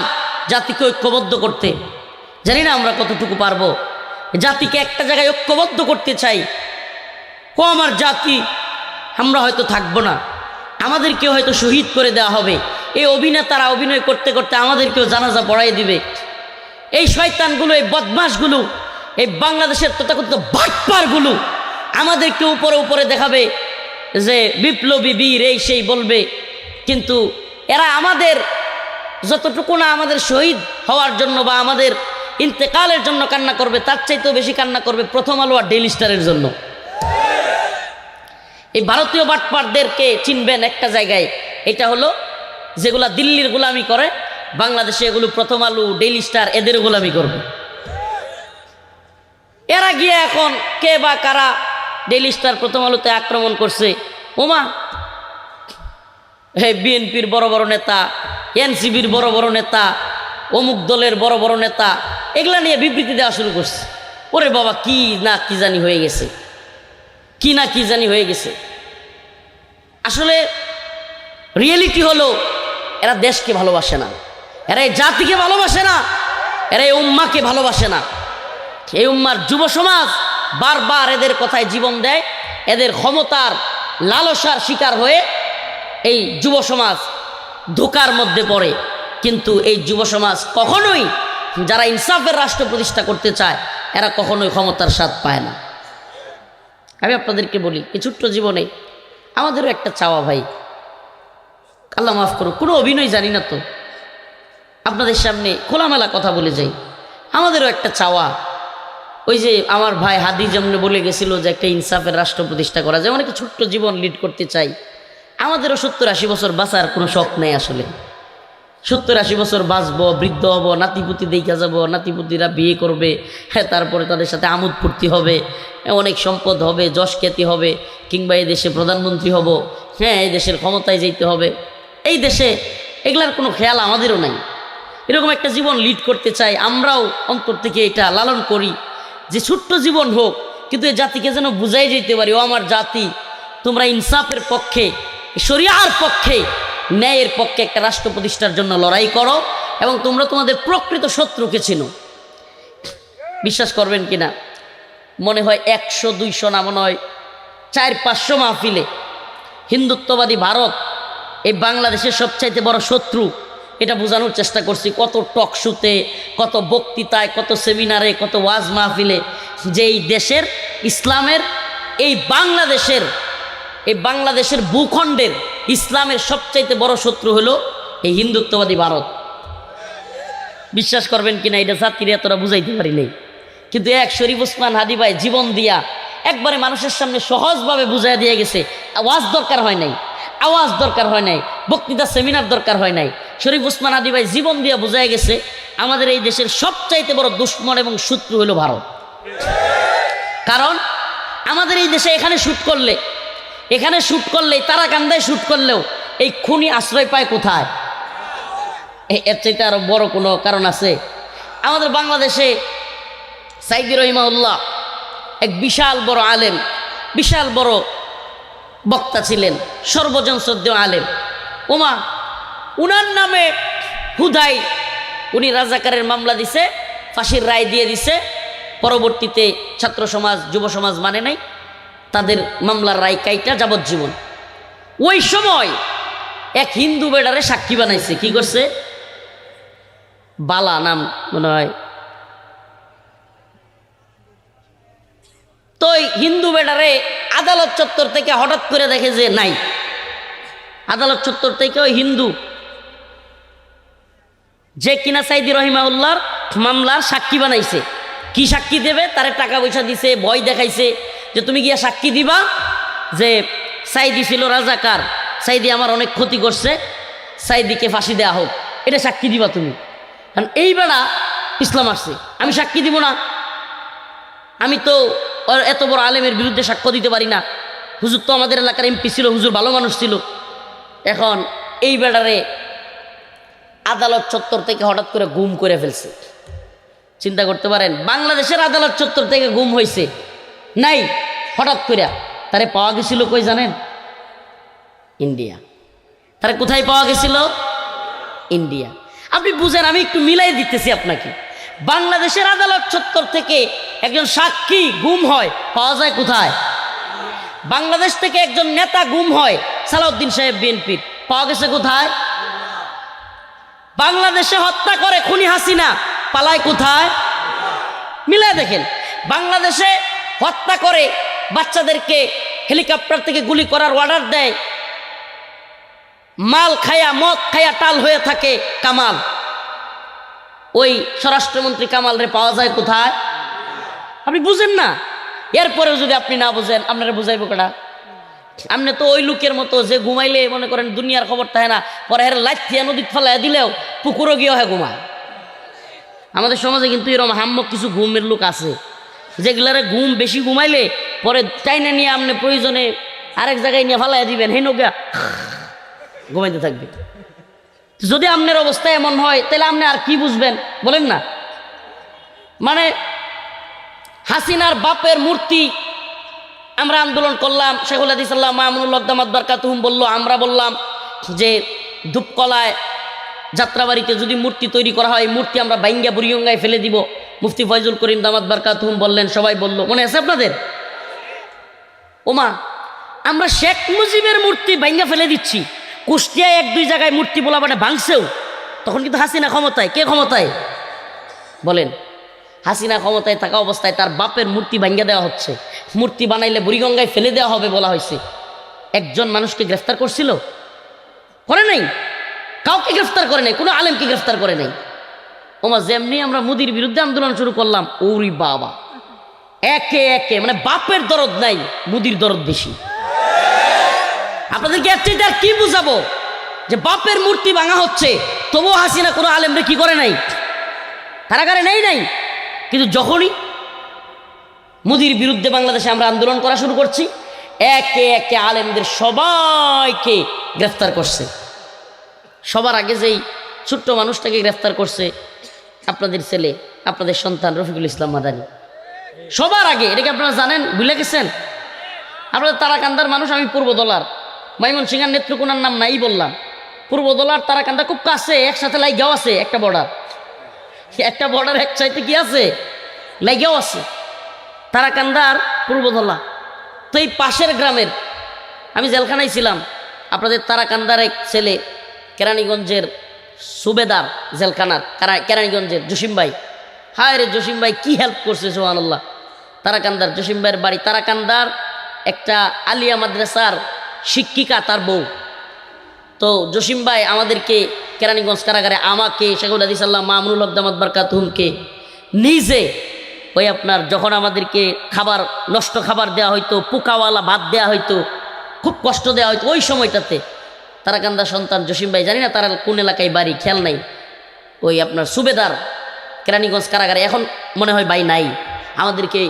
জাতিকে ঐক্যবদ্ধ করতে। জানি না আমরা কতটুকু পারবো। জাতিকে একটা জায়গায় ঐক্যবদ্ধ করতে চাই। আমার জাতি, আমরা হয়তো থাকবো না, আমাদেরকেও হয়তো শহীদ করে দেওয়া হবে। এই অভিনেতারা অভিনয় করতে করতে আমাদেরকেও জানাজা পড়াই দিবে। এই শয়তানগুলো, এই বদমাশগুলো, এই বাংলাদেশের তথাকথিত বাটপারগুলো আমাদেরকে উপরে উপরে দেখাবে যে বিপ্লবী বীর, এই সেই বলবে। কিন্তু এরা আমাদের যতটুকু না আমাদের শহীদ হওয়ার জন্য বা আমাদের ইন্তেকালের জন্য কান্না করবে, তার চাইতেও বেশি কান্না করবে প্রথম আলো আর ডেইলি স্টারের জন্য। এই ভারতীয় বাটপারদেরকে চিনবেন একটা জায়গায়, এটা হলো যেগুলা দিল্লির গোলামি করে, বাংলাদেশে এগুলো প্রথম আলো, ডেইলি স্টার এদের গোলামি করবে। এরা গিয়ে এখন কে বা কারা ডেইলি স্টার প্রথম আলোতে আক্রমণ করছে, ওমা হে বিএনপির বড় বড় নেতা, এনসিবির বড় বড় নেতা, অমুক দলের বড় বড় নেতা, এগুলা নিয়ে বিবৃতি দেওয়া শুরু করছে। ওরে বাবা, কি না কি জানি হয়ে গেছে, কি না কি জানি হয়ে গেছে। আসলে রিয়েলিটি হলো এরা দেশকে ভালোবাসে না, এরা এই জাতিকে ভালোবাসে না, এরা এই উম্মাকে ভালোবাসে না। এই উম্মার যুব সমাজ বারবার এদের কথায় জীবন দেয়। এদের ক্ষমতার লালসার শিকার হয়ে এই যুব সমাজ ধোঁকার মধ্যে পড়ে। কিন্তু এই যুব সমাজ কখনোই, যারা ইনসাফের রাষ্ট্র প্রতিষ্ঠা করতে চায়, এরা কখনোই ক্ষমতার স্বাদ পায় না। আমি আপনাদেরকে বলি, এই ছোট্ট জীবনে আমাদেরও একটা চাওয়া ভাই, আল্লাহ মাফ করো, কোনো অভিনয় জানি না তো, আপনাদের সামনে খোলামেলা কথা বলে যাই। আমাদেরও একটা চাওয়া, ওই যে আমার ভাই হাদি যেমন বলে গেছিল যে একটা ইনসাফের রাষ্ট্র প্রতিষ্ঠা করা যায়, অনেকে ছোট্ট জীবন লিড করতে চাই। আমাদেরও 70-80 বছর বাঁচার কোনো শখ নেই আসলে। 70-80 বছর বাঁচবো, বৃদ্ধ হব, নাতিপুতি দেখা যাব, নাতিপুতিরা বিয়ে করবে, হ্যাঁ, তারপরে তাদের সাথে আমোদ ফুর্তি হবে, অনেক সম্পদ হবে, যশ খ্যাতি হবে, কিংবা এই দেশে প্রধানমন্ত্রী হব, হ্যাঁ, এই দেশের ক্ষমতায় যেতে হবে। এই দেশে এগুলার কোনো খেয়াল আমাদেরও নাই। এরকম একটা জীবন লিড করতে চাই। আমরাও অন্তর থেকে এটা লালন করি যে ছোট্ট জীবন হোক, কিন্তু এই জাতিকে যেন বুঝাই যেতে পারি, ও আমার জাতি, তোমরা ইনসাফের পক্ষে, শরিয়ার পক্ষে, ন্যায়ের পক্ষে একটা রাষ্ট্র প্রতিষ্ঠার জন্য লড়াই করো, এবং তোমরা তোমাদের প্রকৃত শত্রুকে চিনো। বিশ্বাস করবেন কিনা, মনে হয় 100-200 না, মনে হয় 400-500 মাহফিলে হিন্দুত্ববাদী ভারত এই বাংলাদেশের সবচাইতে বড় শত্রু, এটা বোঝানোর চেষ্টা করছি। কত টক শোতে, কত বক্তৃতায়, কত সেমিনারে, কত ওয়াজ মাহফিলে, যে এই দেশের ইসলামের, এই বাংলাদেশের ভূখণ্ডের ইসলামের সবচাইতে বড় শত্রু হলো এই হিন্দুত্ববাদী ভারত। বিশ্বাস করবেন কিনা, এটা জাতির এতটা বুঝাইতে পারি নাই, কিন্তু এক শরীফ ওসমান হাদি ভাই জীবন দিয়া একবারে মানুষের সামনে সহজভাবে বুঝাই দিয়ে গেছে। ওয়াজ দরকার হয় নাই, আওয়াজ দরকার হয় নাই, বক্তৃতা সেমিনার দরকার হয় নাই। শরীফ ওসমান হাদি ভাই জীবন দিয়া বুঝাই গেছে আমাদের এই দেশের সবচাইতে বড় দুশ্মন এবং শত্রু হলো ভারত। কারণ আমাদের এই দেশে এখানে শ্যুট করলে তারাকান্দায় শ্যুট করলেও এই খুনি আশ্রয় পায় কোথায়? এর চাইতে আরো বড় কোনো কারণ আছে? আমাদের বাংলাদেশে সাইদি রহিমাউল্লাহ এক বিশাল বড় আলেম, বিশাল বড় বক্তা ছিলেন, সর্বজন শ্রদ্ধেয় আলেম। ওমা, উনার নামে হুদাই উনি রাজাকারের মামলা দিছে, ফাঁসির রায় দিয়ে দিছে। পরবর্তীতে ছাত্র সমাজ, যুব সমাজ মানে নাই, তাদের মামলার রায় কাইটা যাবজ্জীবন। ওই সময় এক হিন্দু বেডারে সাক্ষী বানাইছে। কি করছে? বালা নাম মনে হয়। তো হিন্দু বেডারে আদালত চত্বর থেকে হঠাৎ করে দেখে যে নাই, আদালত চত্বর থেকে ওই হিন্দু যে কিনা সাইদি রহিমাউল্লাহর মামলার সাক্ষী বানাইছে। কি সাক্ষী দেবে? তারে টাকা পয়সা দিছে, ভয় দেখাইছে যে তুমি গিয়া সাক্ষী দিবা যে সাইদি ছিল রাজাকার, সাইদি আমার অনেক ক্ষতি করছে, সাইদিকে ফাঁসি দেওয়া হোক, এটা সাক্ষী দিবা তুমি। কারণ এই বেড়া ইসলাম আসছে, আমি সাক্ষী দিব না? আমি তো এত বড় আলেমের বিরুদ্ধে সাক্ষ্য দিতে পারি না। হুজুর তো আমাদের এলাকার এমপি ছিল, হুজুর ভালো মানুষ ছিল। এখন এই বেড়ারে আদালত চত্বর থেকে হঠাৎ করে গুম করে ফেলছে। চিন্তা করতে পারেন, বাংলাদেশের আদালত চত্বর থেকে গুম হয়েছে নাই, হঠাৎ করে তারে পাওয়া গেছিল কই জানেন? ইন্ডিয়া। তারা কোথায় পাওয়া গেছিল? ইন্ডিয়া। আপনি বুঝেন, আমি একটু মিলাই দিতেছি আপনাকে। বাংলাদেশের আদালত চত্বর থেকে একজন সাক্ষী গুম হয়, পাওয়া যায় কোথায়? বাংলাদেশ থেকে একজন নেতা গুম হয়, সালাউদ্দিন সাহেব বিএনপির, পাওয়া গেছে কোথায়? বাংলাদেশে হত্যা করে খুনি হাসিনা, পালায় কোথায়? মিলাই দেখেন, বাংলাদেশে হত্যা করে বাচ্চাদেরকে হেলিকপ্টার থেকে গুলি করার অর্ডার দেয়, মাল খায়া মদ খায়া টাল হয়ে থাকে কামাল, ওই স্বরাষ্ট্রমন্ত্রী কামাল রে পাওয়া যায় কোথায়? আপনি বুঝেন না? এরপরেও যদি আপনি না বুঝেন, আপনারা বুঝাইব কেডা? আপনি তো ওই লোকের মতো যে ঘুমাইলে মনে করেন দুনিয়ার খবর থাকে না, পরে হের লাইথিয়া নদীত ফেলাই দিলেও পুকুরও গিয়ে হয় ঘুমায়। আমাদের সমাজে কিন্তু এরকম হাম্মক কিছু ঘুমের লোক আছে, যেগুলারে ঘুম বেশি ঘুমাইলে পরে টাইনা নিয়ে আপনি প্রয়োজনে আরেক জায়গায় নিয়ে ফেলাই দিবেন, হে নৌকা ঘুমাইতে থাকবে। যদি আপনার অবস্থা এমন হয় তাহলে আপনি আর কি বুঝবেন বলেন না? মানে হাসিনার বাপের মূর্তি আমরা আন্দোলন করলাম, শেখুল হাদিস আল্লাহ মামুনুল হক দামাত বারকাতুহুম বললো, আমরা বললাম যে ধূপকলায় যাত্রাবাড়িতে যদি মূর্তি তৈরি করা হয়, মূর্তি আমরা বাইঙ্গা বুড়িগঙ্গায় ফেলে দিব। মুফতি ফয়জুল করিম দামাত বারকাতুহুম বললেন, সবাই বলল, মনে আছে আপনাদের? ওমা, আমরা শেখ মুজিবের মূর্তি বাইঙ্গা ফেলে দিচ্ছি, কুষ্টিয়ায় এক দুই জায়গায় মূর্তি বলা মানে ভাঙছেও, তখন কিন্তু হাসিনা ক্ষমতায়। কে ক্ষমতায় বলেন? হাসিনা ক্ষমতায় থাকা অবস্থায় তার বাপের মূর্তি ভাঙ্গা দেওয়া হচ্ছে, মূর্তি বানাইলে বুড়িগঙ্গায় ফেলে দেওয়া হবে বলা হয়েছে। একজন মানুষকে গ্রেফতার করছিল? করে নাই, কাউকে গ্রেফতার করে নাই, কোনো আলেমকে গ্রেফতার করে নাই। ওমা, যেমনি আমরা মোদির বিরুদ্ধে আন্দোলন শুরু করলাম, ওরি বাবা, একে একে মানে বাপের দরদ নাই, মোদির দরদ বেশি। আপনাদেরকে এর চাইতে আর কি বুঝাবো যে বাপের মূর্তি ভাঙা হচ্ছে, তবুও হাসিনা কোনো আলেমরে কি করে নাই, কারাগারে নেই নাই। কিন্তু যখনই মোদির বিরুদ্ধে বাংলাদেশে আমরা আন্দোলন করা শুরু করছি, একে একে আলেমদের সবাইকে গ্রেফতার করছে। সবার আগে যেই ছোট্ট মানুষটাকে গ্রেফতার করছে আপনাদের ছেলে, আপনাদের সন্তান রফিকুল ইসলাম মাদানী, সবার আগে। এটাকে আপনারা জানেন, ভুলে গেছেন? আপনাদের তারাকান্দার মানুষ, আমি পূর্বদলার, ময়মনসিংহের নেত্রকোনার নাম নাই বললাম, পূর্বদলার তারাকান্দা খুব কাছে, একসাথে লাইগাও আছে, একটা বর্ডার এক চাইতে কি আছে, লাইগাও আছে, তারাকান্দার পূর্বদলা। তো এই পাশের গ্রামের, আমি জেলখানায় ছিলাম, আপনাদের তারাকান্দার এক ছেলে, কেরানীগঞ্জের সুবেদার জেলখানার, কেরানীগঞ্জের জসিম ভাই, হায় রে জসিম ভাই কি হেল্প করছে সুবহানাল্লাহ। তারাকান্দার জসিম ভাইয়ের বাড়ি তারাকান্দার, একটা আলিয়া মাদ্রাসার শিক্ষিকা তার বউ। তো জসিম ভাই আমাদেরকে কেরানীগঞ্জ কারাগারে, আমাকে, শেখুল হাদিস আল্লাহ মামুনুল হক দামাত বারকাতুহুমকে নিজে, ওই আপনার যখন আমাদেরকে খাবার, নষ্ট খাবার দেওয়া হইতো, পোকাওয়ালা ভাত দেওয়া হইতো, খুব কষ্ট দেওয়া হইতো ওই সময়টাতে, তারাকান্দা সন্তান জসিম ভাই, জানি না তারা কোন এলাকায় বাড়ি, খেয়াল নাই, ওই আপনার সুবেদার কেরানীগঞ্জ কারাগারে, এখন মনে হয় ভাই নাই, আমাদেরকে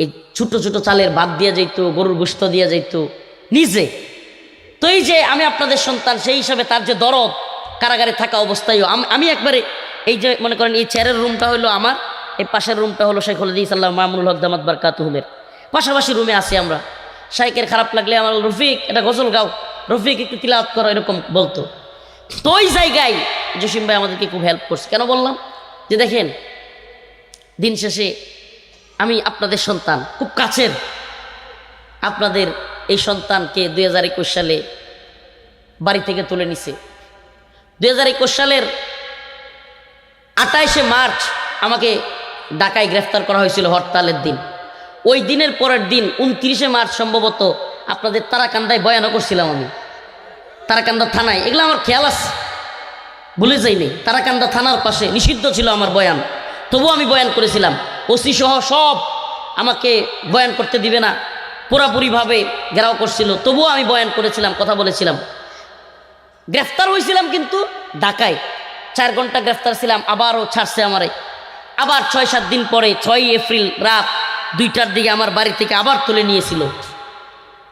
এই ছোটো ছোটো চালের ভাত দিয়ে যাইত, গরুর গোশত দিয়ে যাইত নিজে। তো এই যে আমি আপনাদের সন্তান, সেই হিসাবে তার যে দরদ, কারাগারে থাকা অবস্থায়ও আমি একবারে, এই যে মনে করেন এই চেয়ারের রুমটা হলো আমার, এই পাশের রুমটা হলো শেখুল হাদিস আল্লাহ মামুনুল হক দামাত বারকাতুহুমের, পাশাপাশি রুমে আছি আমরা। শাইকের খারাপ লাগলে আমার রফিক এটা গজল গাও, রফিক একটু তিলাওয়াত করো, এরকম বলতো। তো ওই জায়গায় জসিম ভাই আমাদেরকে খুব হেল্প করছে। কেন বললাম? যে দেখেন, দিন শেষে আমি আপনাদের সন্তান, খুব কাছের, আপনাদের এই সন্তানকে 2021 সালে বাড়ি থেকে তুলে নিছে। 2021 সালের 28শে মার্চ আমাকে ঢাকায় গ্রেফতার করা হয়েছিল হরতালের দিন। ওই দিনের পরের দিন 29শে মার্চ সম্ভবত আপনাদের তারাকান্দায় বয়ানও করছিলাম আমি, তারাকান্দা থানায়, এগুলো আমার খেয়াল আছে, ভুলে যাইনি। তারাকান্দা থানার পাশে নিষিদ্ধ ছিল আমার বয়ান, তবুও আমি বয়ান করেছিলাম। ওসি সহ সব আমাকে বয়ান করতে দিবে না, পুরাপুরিভাবে ঘেরাও করছিল, তবুও আমি বয়ান করেছিলাম, কথা বলেছিলাম। গ্রেফতার হয়েছিলাম কিন্তু ঢাকায়, 4 ঘন্টা গ্রেফতার ছিলাম, আবারও ছাড়ছে আমারে। আবার 6-7 দিন পরে 6 এপ্রিল রাত 2টার দিকে আমার বাড়ি থেকে আবার তুলে নিয়েছিল।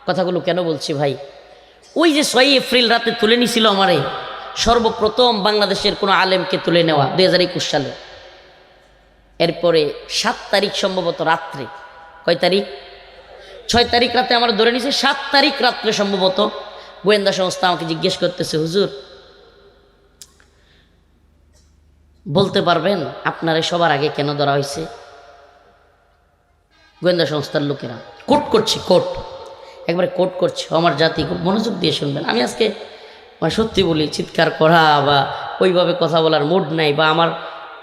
কথাগুলো কেন বলছি ভাই, ওই যে 6 এপ্রিল রাতে তুলে নিয়েছিল আমারে, সর্বপ্রথম বাংলাদেশের কোনো আলেমকে তুলে নেওয়া 2021 সালে। এরপরে 7 তারিখ সম্ভবত রাত্রে, কয় তারিখ, 6 তারিখ রাতে আমার ধরে নিয়েছে, 7 তারিখ রাত্রে সম্ভবত গোয়েন্দা সংস্থা আমাকে জিজ্ঞেস করতেছে, হুজুর বলতে পারবেন আপনারে সবার আগে কেন ধরা হয়েছে? গোয়েন্দা সংস্থার লোকেরা কোট করছে, কোট একবারে কোট করছে। আমার জাতি খুব মনোযোগ দিয়ে শুনবেন, আমি আজকে মানে সত্যি বলি, চিৎকার করা বা ওইভাবে কথা বলার মুড নাই, বা আমার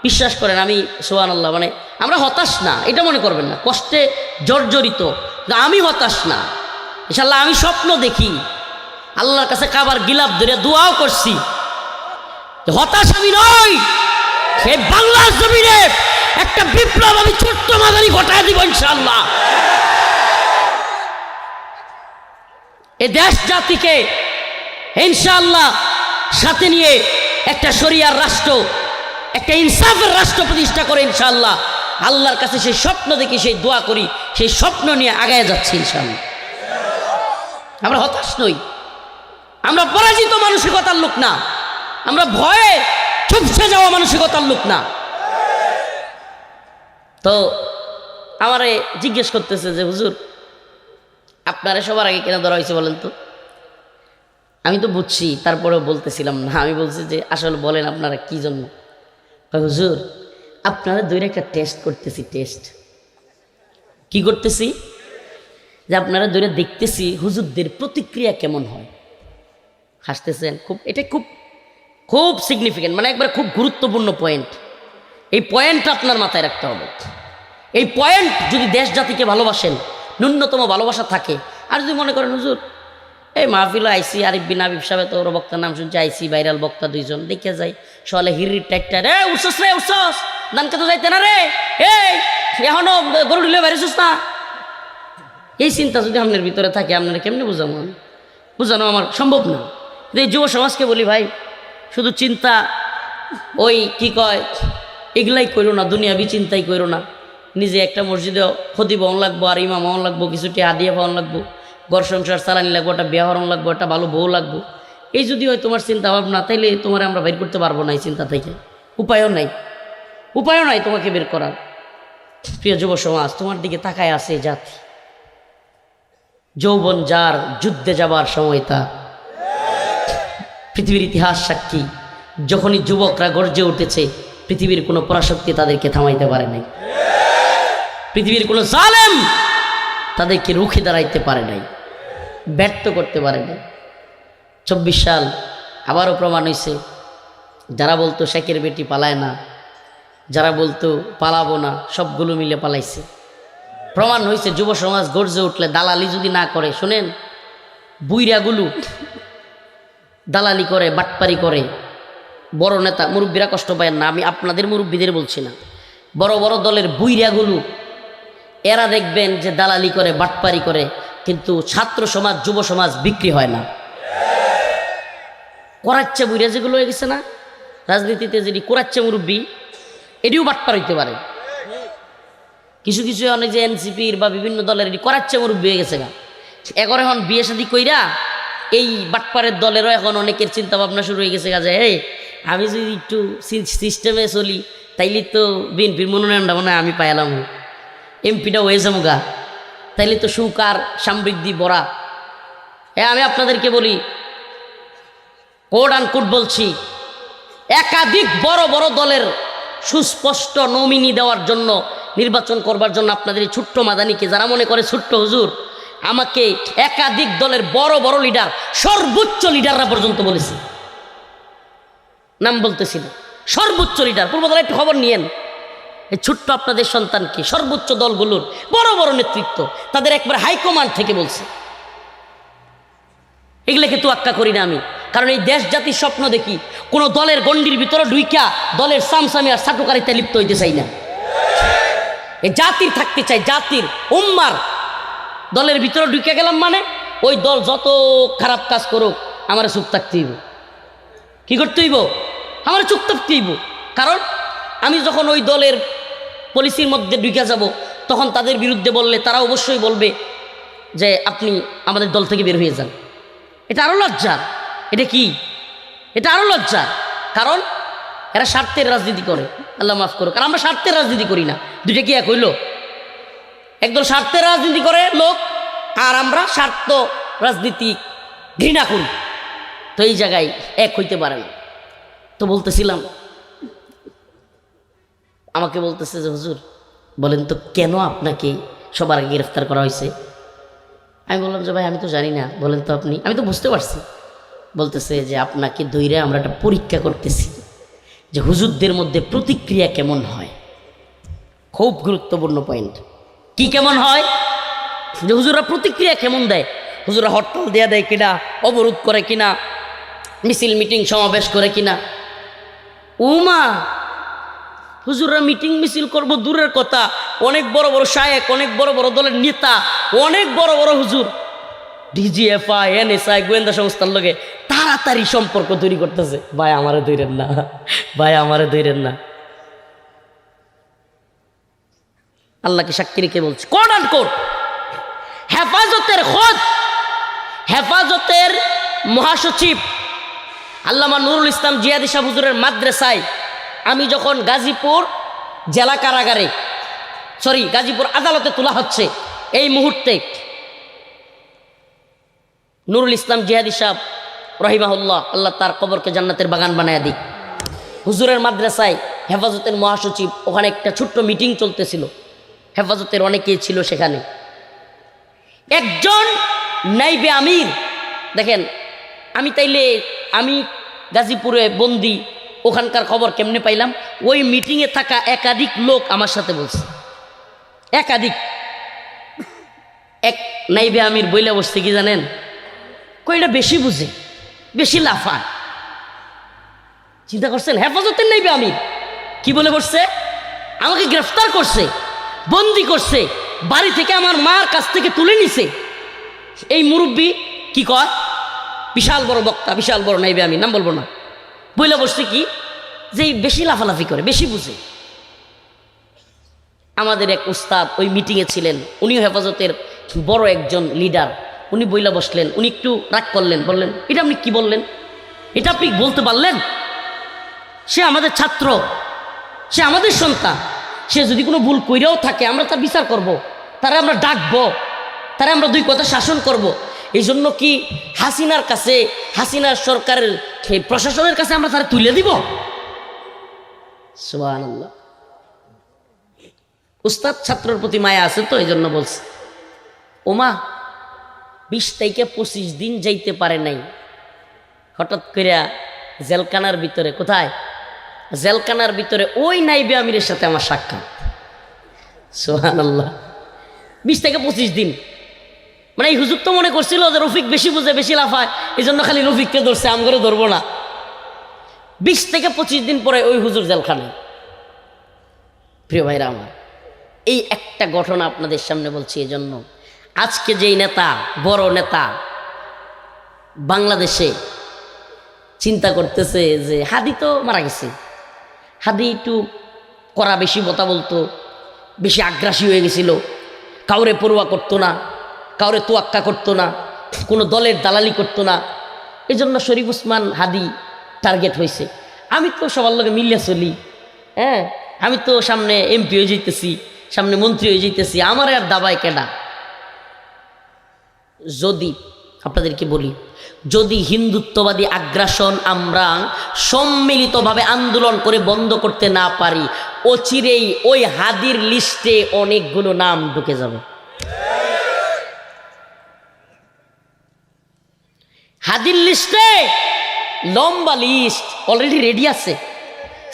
বিশ্বাস করেন আমি সুবহানাল্লাহ, মানে আমরা হতাশ না, এটা মনে করবেন না, কষ্টে জর্জরিত, আমি হতাশ না ইনশাল্লাহ। আমি স্বপ্ন দেখি, আল্লাহর কাছে কাবার গিলাপ ধরে দোয়াও করছি, হতাশ আমি নই। সেই বাংলার জমিনে একটা বিপ্লব আমি ছোট্ট মাদারি ঘটায় দিব ইনশাআল্লাহ। এই দেশ জাতিকে ইনশাআল্লাহ সাথে নিয়ে একটা শরিয়ার রাষ্ট্র, একটা ইনসাফের রাষ্ট্র প্রতিষ্ঠা করে ইনশাআল্লাহ। আল্লাহর কাছে সেই স্বপ্ন দেখি, সেই দোয়া করি, সেই স্বপ্ন নিয়ে আগায় যাচ্ছি ইনশাআল্লাহ। আমরা হতাশ নই, আমরা পরাজিত মানসিকতার লোক না, আমরা ভয়ে চুপসে যাওয়া মানসিকতার লোক না। তো আমারে জিজ্ঞেস করতেছে যে হুজুর আপনারা সবার আগে কেন ধরা হয়েছে বলেন তো? আমি তো বুঝছি, তারপরেও বলতেছিলাম না। আমি বলছি যে আসলে বলেন আপনারা কি জন্য? হুজুর আপনারা দুইটা একটা টেস্ট করতেছি। টেস্ট কি করতেছি? যে আপনারা দুইটা দেখতেছি হুজুরদের প্রতিক্রিয়া কেমন হয়। হাসতেছেন, খুব এটা খুব খুব সিগনিফিক্যান্ট, মানে একবার খুব গুরুত্বপূর্ণ পয়েন্ট। এই পয়েন্টটা আপনার মাথায় রাখতে হবে। এই পয়েন্ট যদি দেশ জাতিকে ভালোবাসেন, ন্যূনতম ভালোবাসা থাকে, আর যদি মনে করেন হুজুর এই মাহফিল আইসি আরিফ বিন আবিব সাহেব তো ওর বক্তার নাম শুনছি, আইসি ভাইরাল বক্তা 2 জন দেখে যাই, সকালে হিরির টাইটটা রে উৎসস রে উৎসস দানকে তো যাইতে না রে, এই এখনো গরু ঢুলে বেরিয়েছিস না, এই চিন্তা যদি আপনার ভিতরে থাকে আপনারা কেমনে বোঝানো আমার সম্ভব না। এই যুব সমাজকে বলি ভাই, শুধু চিন্তা ওই কি কয় এগুলাই করো না, দুনিয়াবি চিন্তাই করো না। নিজে একটা মসজিদে খতিব হন লাগবো, আর ইমাম হন লাগবো, কিছুটি হাদিয়া পাওয়ান লাগবো, ঘর সংসার চালানি লাগবো, একটা বিয়া হরণ লাগবো, একটা ভালো বউ লাগবো। এই যদি হয় তোমার চিন্তা ভাবনা, তাইলে তোমার আমরা বের করতে পারবো না এই চিন্তা থেকে। উপায়ও নাই তোমাকে বের করার। প্রিয় যুব সমাজ, তোমার দিকে তাকায় আছে জাতি। যৌবন যার, যুদ্ধে যাবার সময় তার। পৃথিবীর ইতিহাস সাক্ষী, যখনই যুবকরা গর্জে উঠেছে, পৃথিবীর কোনো পরাশক্তি তাদেরকে থামাইতে পারে নাই। পৃথিবীর কোনো জালেম তাদেরকে রুখে দাঁড়াইতে পারে নাই, ব্যর্থ করতে পারে নাই। 24 সাল আবারও প্রমাণ হয়েছে, যারা বলতো শেখের বেটি পালায় না, যারা বলতো পালাবো না, সবগুলো মিলে পালাইছে। প্রমাণ হয়েছে যুব সমাজ গর্জে উঠলে, দালালি যদি না করে, শোনেন বুইরাগুলো দালালি করে, বাটপারি করে, বড় নেতা মুরব্বীরা কষ্ট পায় না, আমি আপনাদের মুরব্বীদের বলছি না, বড় বড় দলের বুইরাগুলো এরা দেখবেন যে দালালি করে, বাটপারি করে, কিন্তু ছাত্র সমাজ, যুব সমাজ বিক্রি হয় না। করাচ্ছে বুইরা যেগুলো হয়ে গেছে না রাজনীতিতে, যেটি করাচ্ছে মুরব্বী, এটিও বাটপার হইতে পারে। কিছু কিছু অনেক যে এনসিপির বা বিভিন্ন দলের এটি করাচ্ছে মুরব্বী হয়ে গেছে গা, এখন বিয়ে শাদী কইরা এই বাটপারের দলেরও এখন অনেকের চিন্তা ভাবনা শুরু হয়ে গেছে কাজে, এই আমি যদি একটু সিস্টেমে চলি তাইলে তো বিএনপির মনোনয়নটা মনে হয় আমি পাইলাম, এমপিটা হয়ে যাবো গা, তাইলে তো সুখ আর সমৃদ্ধি ভরা। আমি আপনাদেরকে বলি, কোড আন কোড বলছি, একাধিক বড় বড় দলের সুস্পষ্ট নমিনি দেওয়ার জন্য, নির্বাচন করবার জন্য আপনাদের এই ছোট্ট মাদানিকে যারা মনে করে ছোট্ট হুজুর, আমাকে একাধিক দলের বড় বড় লিডার, সর্বোচ্চ লিডাররা পর্যন্ত বলেছে, নাম বলতেছি না, সর্বোচ্চ লিডার পূর্বদলের একটু খবর নিয়েন। এই ছোট্ট আপনাদের সন্তানকে সর্বোচ্চ দলগুলোর বড় বড় নেতৃত্ব তাদের একবার হাইকমান্ড থেকে বলছে। এগুলোকে তোয়াক্কা করি না আমি, কারণ এই দেশ জাতির স্বপ্ন দেখি, কোনো দলের গণ্ডির ভিতরে ঢুইকা দলের সামসামি আর সাটুকারিতে লিপ্ত হইতে চাই না। এই জাতির থাকতে চাই, জাতির উম্মার। দলের ভিতরে ঢুকে গেলাম মানে ওই দল যত খারাপ কাজ করুক আমার চুপ থাকতে হইব, কি করতে হইব? আমার চুপ থাকতে হইব। কারণ আমি যখন ওই দলের পলিসির মধ্যে ঢুকে যাব, তখন তাদের বিরুদ্ধে বললে তারা অবশ্যই বলবে যে আপনি আমাদের দল থেকে বের হয়ে যান। এটা আরও লজ্জার। এটা কি? এটা আরও লজ্জার। কারণ এরা স্বার্থের রাজনীতি করে। আল্লাহ মাফ করুক। আর আমরা স্বার্থের রাজনীতি করি না। দুইটা কি এক হইল? একদল স্বার্থের রাজনীতি করে লোক, আর আমরা স্বার্থ রাজনীতি ঘৃণা করি। তো এই জায়গায় এক হইতে পারে না। তো বলতেছিলাম, আমাকে বলতেছে যে হুজুর বলেন তো কেন আপনাকে সবার আগে গ্রেফতার করা হয়েছে? আমি বললাম যে ভাই আমি তো জানি না, বলেন তো আপনি। আমি তো বুঝতে পারছি। বলতেছে যে আপনাকে দইরে আমরা একটা পরীক্ষা করতেছি যে হুজুরদের মধ্যে প্রতিক্রিয়া কেমন হয়। খুব গুরুত্বপূর্ণ পয়েন্ট। কি কেমন হয়? যে হুজুররা প্রতিক্রিয়া কেমন দেয়। হুজুররা হরতাল দেয়া দেয় কিনা, অবরোধ করে কিনা, মিছিল মিটিং সমাবেশ করে কিনা। উমা, হুজুররা মিটিং মিছিল করব দূরের কথা, অনেক বড় বড় শায়েক, অনেক বড় বড় দলের নেতা, অনেক বড় বড় হুজুর ডিজিএফআই, এনএসআই, গোয়েন্দা সংস্থার লগে তাড়াতাড়ি সম্পর্ক তৈরি করতেছে। ভাই আমারে ধইরেন না, ভাই আমারে ধইরেন না। আল্লাহকে সাক্ষী রেখে বলছি, কোট অ্যান্ড কোট হেফাজতের খোদ, হেফাজতের মহাসচিব আল্লামা নুরুল ইসলাম জিয়াদি সাহেব হুজুরের মাদ্রাসায় আমি যখন গাজীপুর জেলা কারাগারে, গাজীপুর আদালতে তোলা হচ্ছে, এই মুহূর্তে নুরুল ইসলাম জিয়াদি সাহেব রহিমাহুল্লাহ, আল্লাহ তার কবরকে জান্নাতের বাগান বানায় দিক, হুজুরের মাদ্রাসায় হেফাজতের মহাসচিব, ওখানে একটা ছোট্ট মিটিং চলতেছিল, হেফাজতের অনেকেই ছিল সেখানে। একজন নাইবে আমির, দেখেন আমি গাজীপুরে বন্দি, ওখানকার খবর কেমনে পাইলাম? ওই মিটিংয়ে থাকা একাধিক লোক আমার সাথে বলছে, একাধিক। এক নাইবে আমির বইলে বসছে কি জানেন? কইটা বেশি বুঝে, বেশি লাফায়। চিন্তা করছেন? হেফাজতের নাইবে আমির কি বলে বসছে? আমাকে গ্রেফতার করছে, বন্দি করছে, বাড়ি থেকে আমার মার কাছ থেকে তুলে নিছে। এই মুরব্বী কি কয়? বিশাল বড় বক্তা, বিশাল বড় নাইবে আমির, নাম বলবো না, বইলে বসছে কি যে বেশি লাফালাফি করে, বেশি বুঝে। আমাদের এক উস্তাদ ওই মিটিংয়ে ছিলেন, উনিও হেফাজতের বড় একজন লিডার। উনি বইলা বসলেন, উনি একটু রাগ করলেন, বললেন এটা আপনি কি বললেন? এটা আপনি বলতে পারলেন? সে আমাদের ছাত্র, সে আমাদের সন্তান, সে যদি কোনো ভুল কইরাও থাকে আমরা তার বিচার করব, তারা আমরা ডাকবো, তারা আমরা দুই কথা শাসন করব। এই জন্য কি হাসিনার কাছে, হাসিনার সরকারের প্রশাসনের কাছে আমরা তারা তুলে দিব? সুবহানাল্লাহ। উস্তাদ ছাত্রের প্রতি মায়া আছে তো এই জন্য বলছে। ওমা 20 থেকে 25 দিন যাইতে পারে নাই, হঠাৎ করে জেলখানার ভিতরে, কোথায়? জেলখানার ভিতরে ওই নাইবে আমিরের সাথে আমার সাক্ষাৎ। সুবহানাল্লাহ। 20 থেকে 25 দিন, মানে এই হুজুর তো মনে করছিল যে রফিক বেশি বুঝে, বেশি লাফায়, এই জন্য খালি রফিককে ধরছে, আম করে ধরবো না। 20 থেকে 25 দিন পরে ওই হুজুর জেলখানায়। প্রিয় ভাইরা আমার, এই একটা ঘটনা আপনাদের সামনে বলছি এজন্য, আজকে যেই নেতা, বড় নেতা বাংলাদেশে চিন্তা করতেছে যে হাদি তো মারা গেছে, হাদি একটু করা বেশি কথা বলতো, বেশি আগ্রাসী হয়ে গেছিল, কাউরে পড়ুয়া করতো না, কাউরে তোয়াক্কা করতো না, কোনো দলের দালালি করতো না, এই জন্য শরীফ ওসমান হাদি টার্গেট হয়েছে। আমি তো সবার লগে মিলিয়ে চলি, হ্যাঁ, আমি তো সামনে এমপি হয়ে যেতেছি, সামনে মন্ত্রী হয়ে যেতেছি, আমার আর দাবায় কেডা? যদি আপনাদেরকে বলি, যদি হিন্দুত্ববাদী আগ্রাসন আমরা সম্মিলিতভাবে আন্দোলন করে বন্ধ করতে না পারি, অচিরেই ওই হাদির লিস্টে অনেকগুলো নাম ঢুকে যাবে। হাদির লিস্টে লম্বা লিস্ট অলরেডি রেডি আছে,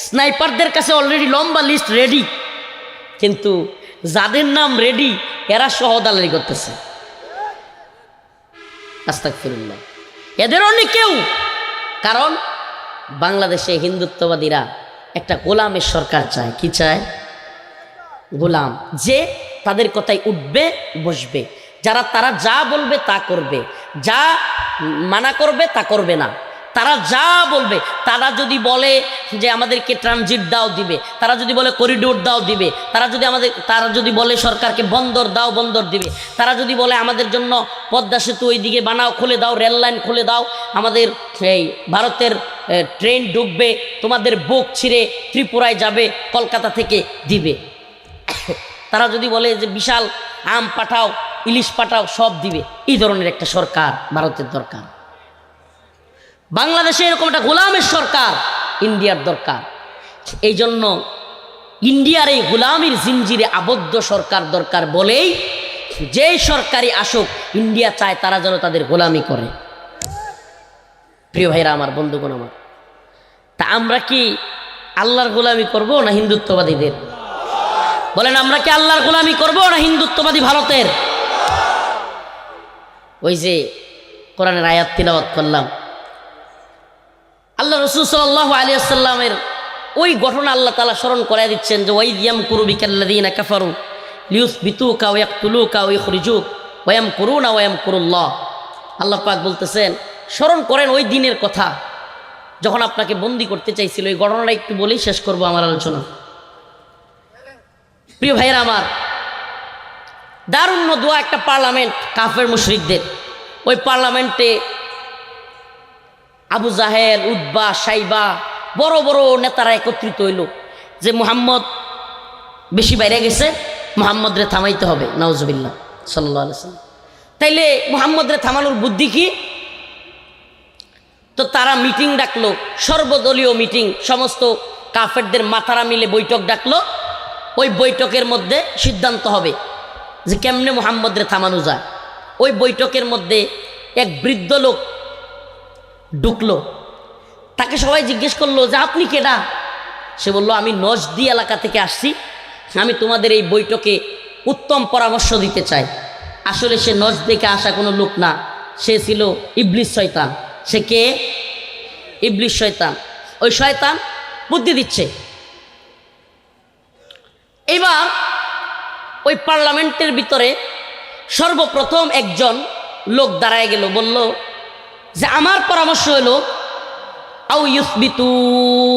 স্নাইপারদের কাছে অলরেডি লম্বা লিস্ট রেডি, কিন্তু যাদের নাম রেডি এরা সহদালালি করতেছে। আস্তাগফিরুল্লাহ। এদের অনেক কেউ, কারণ বাংলাদেশে হিন্দুত্ববাদীরা একটা গোলামের সরকার চায়। কি চায়? গোলাম, যে তাদের কথায় উঠবে বসবে, তারা যা বলবে তা করবে, যা মানা করবে তা করবে না, তারা যা বলবে, তারা যদি বলে যে আমাদেরকে ট্রানজিট দাও দিবে, তারা যদি বলে করিডোর দাও দিবে, তারা যদি বলে সরকারকে বন্দর দাও বন্দর দিবে, তারা যদি বলে আমাদের জন্য পদ্মা সেতু ওইদিকে বানাও, খুলে দাও, রেল লাইন খুলে দাও, আমাদের এই ভারতের ট্রেন ঢুকবে, তোমাদের বুক ছিঁড়ে ত্রিপুরায় যাবে কলকাতা থেকে দিবে। তারা যদি বলে যে বিশাল আম পাঠাও, ইলিশ পাঠাও, সব দিবে। এই ধরনের একটা সরকার ভারতের দরকার। বাংলাদেশে এরকম একটা গোলামের সরকার ইন্ডিয়ার দরকার। এই জন্য ইন্ডিয়ার এই গোলামির জিঞ্জিরে আবদ্ধ সরকার দরকার বলেই যেই সরকারি আসুক ইন্ডিয়া চায় তারা যেন তাদের গোলামি করে। প্রিয় ভাইরা আমার, বন্ধুগণ আমার, তা আমরা কি আল্লাহর গোলামি করব না হিন্দুত্ববাদীদের? বলেন, আমরা কি আল্লাহর গোলামি করব না হিন্দুত্ববাদী ভারতের? ওই যে কোরআনের আয়াত তিলাওয়াত করলাম, আল্লাহ রাসূল সাল্লাল্লাহু আলাইহি ওয়াসাল্লামের ওই ঘটনা আল্লাহ তাআলা স্মরণ করায় দিচ্ছেন যে ওয়াইদ ইয়ামকুরু বিকাল্লাযীনা কাফারু লিয়ুসবিতুকা ওয়া ইয়াকতুলুকা ওয়া ইখরিজুক ওয়া ইয়ামকুরুনা ওয়া ইয়ামকুরুল্লাহ। আল্লাহ পাক বলতেছেন, স্মরণ করেন ওই দিনের কথা যখন আপনাকে বন্দী করতে চাইছিল। এই ঘটনাটা একটু বলেই শেষ করব আমার আলোচনা। প্রিয় ভাইয়েরা আমার, দারুণ দোয়া একটা পার্লামেন্ট কাফের মুশরিকদের। ওই পার্লামেন্টে আবু জাহেল, উতবা, সাইবা, বড় বড় নেতারা একত্রিত হইল যে মুহাম্মদ বেশি বাইরে গেছে, মুহাম্মদরে থামাইতে হবে। নাউজুবিল্লাহ সাল্লাল্লাহু আলাইহি ওয়াসাল্লাম। তাইলে মুহাম্মদরে থামানোর বুদ্ধি কি? তো তারা মিটিং ডাকলো, সর্বদলীয় মিটিং, সমস্ত কাফেরদের মাথারা মিলে বৈঠক ডাকলো। ওই বৈঠকের মধ্যে সিদ্ধান্ত হবে যে কেমনে মুহাম্মদরে থামানো যায়। ওই বৈঠকের মধ্যে এক বৃদ্ধ লোক ঢুকলো। তাকে সবাই জিজ্ঞেস করলো যে আপনি কেডা? সে বলল, আমি নজদি এলাকা থেকে আসছি, আমি তোমাদের এই বৈঠকে উত্তম পরামর্শ দিতে চাই। আসলে সে নজদ থেকে আসা কোনো লোক না, সে ছিল ইবলিস শয়তান। সে কে? ইবলিস শয়তান। ওই শয়তান বুদ্ধি দিচ্ছে। এবার ওই পার্লামেন্টের ভিতরে সর্বপ্রথম একজন লোক দাঁড়ায় গেল, বলল যে আমার পরামর্শ হলো আউ ইউসবিতুক।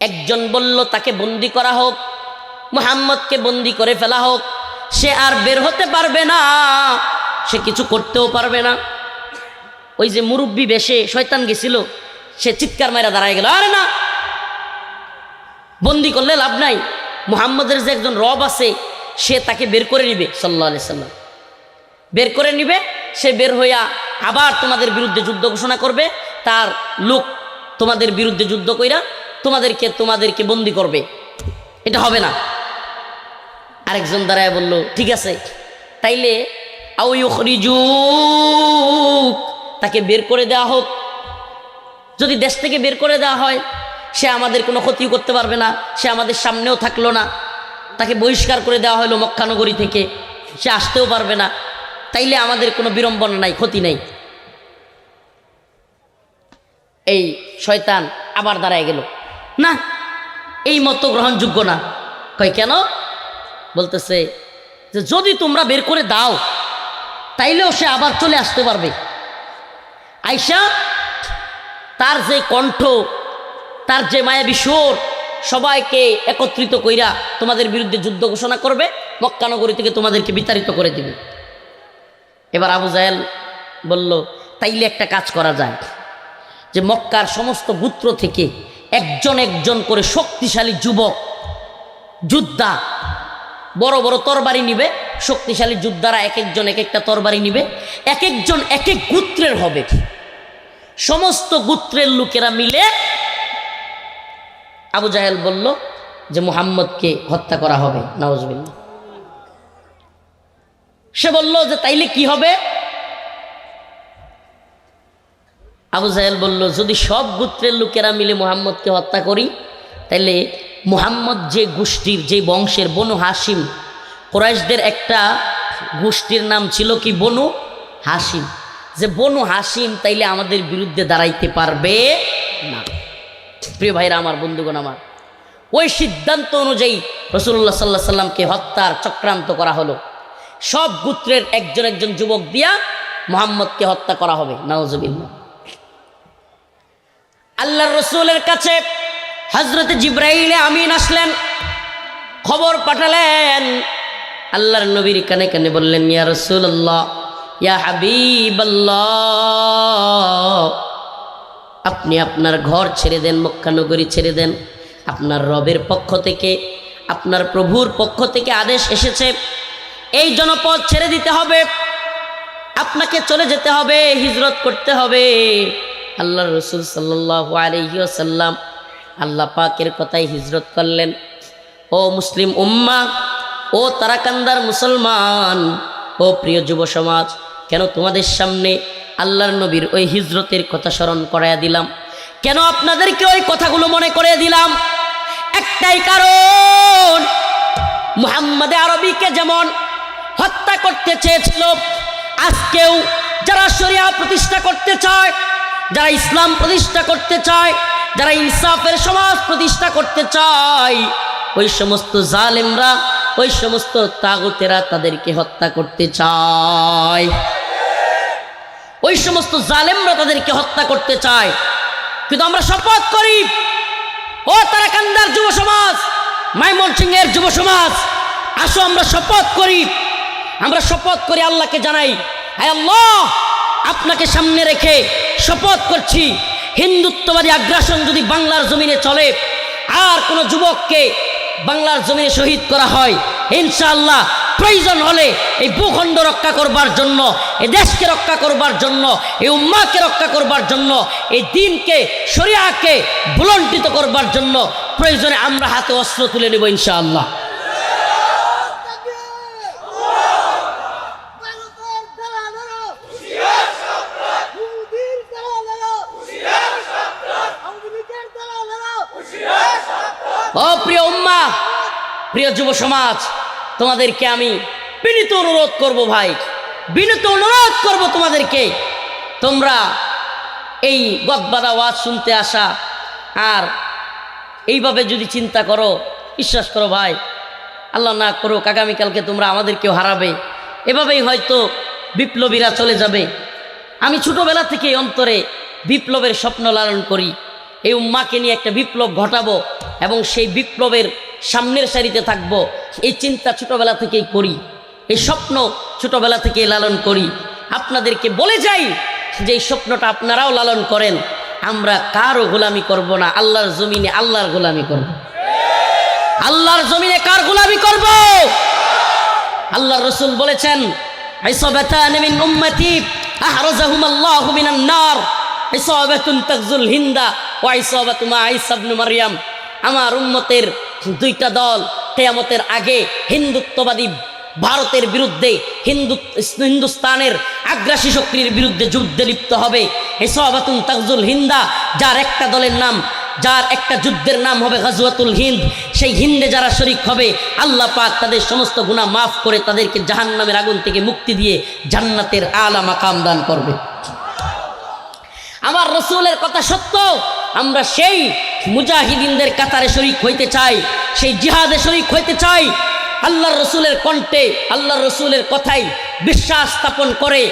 একজন বলল তাকে বন্দি করা হোক, মুহাম্মদকে বন্দি করে ফেলা হোক, সে আর বের হতে পারবে না, সে কিছু করতেও পারবে না। ওই যে মুরব্বী বেশে শয়তান গেছিল, সে চিৎকার মারা দাঁড়ায় গেল, আরে না, বন্দি করলে লাভ নাই, মুহাম্মদের যে একজন রব আছে সে তাকে বের করে নিবে, সাল্লাল্লাহু আলাইহি সাল্লাম বের করে নিবে। সে বের হইয়া আবার তোমাদের বিরুদ্ধে যুদ্ধ ঘোষণা করবে, তার লোক তোমাদের বিরুদ্ধে যুদ্ধ কইরা তোমাদেরকে বন্দি করবে, এটা হবে না। আরেকজন দাঁড়ায় বলল, ঠিক আছে, তাইলে আউ ইউখরিজুক, তাকে বের করে দেওয়া হোক। যদি দেশ থেকে বের করে দেওয়া হয়, সে আমাদের কোনো ক্ষতি করতে পারবে না, সে আমাদের সামনেও থাকলো না, তাকে বহিষ্কার করে দেওয়া হলো মক্কা নগরী থেকে, সে আসতেও পারবে না, তাইলে আমাদের কোনো বিড়ম্বনা নাই, ক্ষতি নাই। এই শয়তান আবার দাঁড়ায় গেল, না, এই মতো গ্রহণযোগ্য না। কয় কেন? বলতেছে যে যদি তোমরা বের করে দাও তাইলেও সে আবার চলে আসতে পারবে। আয়সা তার যে কণ্ঠ, তার যে মায়াবী সুর, সবাইকে একত্রিত কইরা তোমাদের বিরুদ্ধে যুদ্ধ ঘোষণা করবে, মক্কা নগরী থেকে তোমাদেরকে বিতাড়িত করে দিবে। এবার আবু জাহেল বলল, তাইলে একটা কাজ করা যায় যে মক্কার সমস্ত গোত্র থেকে একজন একজন করে শক্তিশালী যুবক যোদ্ধা, বড় বড় তরবারি নিবে, শক্তিশালী যোদ্ধারা এক একজন এক একটা তরবারি নিবে, এক একজন এক এক গোত্রের হবে, সমস্ত গোত্রের লোকেরা মিলে। আবু জাহেল বলল যে মুহাম্মদকে হত্যা করা হবে, নাউজুবিল্লাহ। সে বলল যে তাইলে কি হবে? আবু জাহেল বলল, যদি সব গোত্রের লোকেরা মিলে মুহাম্মদকে হত্যা করি, তাইলে মুহাম্মদ যে গোষ্ঠীর, যে বংশের, বনু হাসিম, কুরাইশদের একটা গোষ্ঠীর নাম ছিল কি? বনু হাসিম। যে বনু হাসিম তাইলে আমাদের বিরুদ্ধে দাঁড়াইতে পারবে না। প্রিয় ভাইরা আমার, বন্ধুগণ আমার, ওই সিদ্ধান্ত অনুযায়ী রাসূলুল্লাহ সাল্লাল্লাহু আলাইহি সাল্লামকে হত্যার চক্রান্ত করা হলো। সব গোত্রের একজন একজন যুবক দিয়া মুহাম্মদকে হত্যা করা হবে। নাউজুবিল্লাহ। আল্লাহর রাসূলের কাছে হযরত জিবরাইল আমিন আসলেন, খবর পাঠালেন। আল্লাহর নবীর কানে কানে বললেন, ইয়া রাসূলুল্লাহ, ইয়া হাবিবাল্লাহ, আপনি আপনার ঘর ছেড়ে দেন, মক্কা নগরী ছেড়ে দেন। আপনার রবের পক্ষ থেকে, আপনার প্রভুর পক্ষ থেকে আদেশ এসেছে, এই জনপদ ছেড়ে দিতে হবে, আপনাকে চলে যেতে হবে, হিজরত করতে হবে। আল্লাহর রাসূল সাল্লাল্লাহু আলাইহি ওয়াসাল্লাম আল্লাহ পাকের কথাই হিজরত করলেন। ও মুসলিম উম্মাহ, ও তারাকান্দার মুসলমান, ও প্রিয় যুব সমাজ, কেন তোমাদের সামনে আল্লাহর নবীর ওই হিজরতের কথা স্মরণ করাইয়া দিলাম? কেন আপনাদেরকে ওই কথাগুলো মনে করিয়ে দিলাম? একটাই কারণ, মুহাম্মদে আরবীকে যেমন হত্যা করতে চেয়েছিল, আজকেও যারা শরিয়া প্রতিষ্ঠা করতে চায়, যারা ইসলাম প্রতিষ্ঠা করতে চায়, যারা ইনসাফের সমাজ প্রতিষ্ঠা করতে চায়, ওই সমস্ত জালেমরা, ওই সমস্ত তাগুতেরা তাদেরকে হত্যা করতে চায়। ওই সমস্ত জালেমরা তাদেরকে হত্যা করতে চায়। কিন্তু আমরা শপথ করি, ও তারাকান্দার যুব সমাজ, ময়মনসিংহের যুব সমাজ, আসো আমরা শপথ করি, আমরা শপথ করি, আল্লাহকে জানাই, হে আল্লাহ, আপনাকে সামনে রেখে শপথ করছি, হিন্দুত্ববাদী আগ্রাসন যদি বাংলার জমিনে চলে, আর কোনো যুবককে বাংলার জমিনে শহীদ করা হয়, ইনশাআল্লাহ প্রয়োজন হলে এই ভূখণ্ড রক্ষা করবার জন্য, এই দেশকে রক্ষা করবার জন্য, এই উম্মাহকে রক্ষা করবার জন্য, এই দ্বীনকে, শরিয়াকে বুলন্ডিত করবার জন্য প্রয়োজনে আমরা হাতে অস্ত্র তুলে নেব ইনশাআল্লাহ। ও প্রিয় উম্মাহ, প্রিয় যুব সমাজ, তোমাদেরকে আমি বিনীত অনুরোধ করব, ভাই, বিনীত অনুরোধ করব তোমাদেরকে, তোমরা এই গদবাদা ওয়াজ শুনতে আসা আর এইভাবে যদি চিন্তা করো, বিশ্বাস করো ভাই, আল্লাহ না করুক আগামীকালকে তোমরা আমাদেরকেও হারাবে, এভাবেই হয়তো বিপ্লবীরা চলে যাবে। আমি ছোটোবেলা থেকে অন্তরে বিপ্লবের স্বপ্ন লালন করি, এই উম্মাকে নিয়ে একটা বিপ্লব ঘটাবো এবং সেই বিপ্লবের সামনের সারিতে থাকব, এই চিন্তা ছোটোবেলা থেকেই করি, এই স্বপ্ন ছোটোবেলা থেকেই লালন করি। আপনাদেরকে বলে যাই যে এই স্বপ্নটা আপনারাও লালন করেন। আমরা কারও গোলামি করব না, আল্লাহর জমিনে আল্লাহর গোলামি করব। আল্লাহর জমিনে কার গোলামি করব? আল্লাহর রাসূল বলেছেন, ইসাবাতান মিন উম্মতি আহরাজাহুমুল্লাহু মিনান নার, ইসাবাতুন তাগজুল হিন্দা ওয়া ইসাবাতু মা ঈসা ইবনে মারইয়াম। আমার উম্মতের দুইটা দল কিয়ামতের আগে হিন্দুত্ববাদী ভারতের বিরুদ্ধে, হিন্দুস্তানের আগ্রাসী শক্তির বিরুদ্ধে যুদ্ধে লিপ্ত হবে। ইসাবাতুন তাগজুল হিন্দা, যার একটা দলের নাম, যার একটা যুদ্ধের নাম হবে গাজওয়াতুল হিন্দ, সেই হিন্দে যারা শরীক হবে, আল্লাহ পাক তাদের সমস্ত গুনাহ মাফ করে তাদেরকে জাহান্নামের আগুন থেকে মুক্তি দিয়ে জান্নাতের আলা মাকাম দান করবে। আমার রাসূলের কথা সত্য, আমরা সেই মুজাহিদিনদের কাতারে শরীক হইতে চাই, সেই জিহাদে শরীক হইতে চাই। আল্লাহর রাসূলের কণ্ঠে, আল্লাহর রাসূলের কথাই বিশ্বাস স্থাপন করে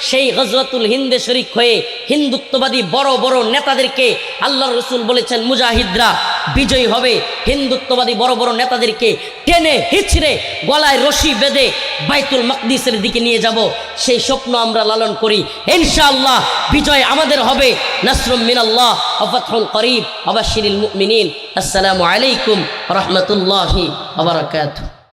সেই গজওয়াতুল হিন্দে শরীক হয়ে হিন্দুত্ববাদী বড় বড় নেতাদেরকে আল্লাহর রাসূল বলেছেন মুজাহিদরা বিজয়ী হবে। হিন্দুত্ববাদী বড় বড় নেতাদেরকে টেনে হিচড়ে গলায় রশি বেঁধে বাইতুল মাকদিসের দিকে নিয়ে যাব, সেই স্বপ্ন আমরা লালন করি। ইনশাআল্লাহ বিজয় আমাদের হবে। নাসরুম মিনাল্লাহ ওয়া ফাতহুন করিব ওয়া বাশশিরিল মুমিনিন। আসসালামু আলাইকুম ওয়া রাহমাতুল্লাহি ওয়া বারাকাতুহু।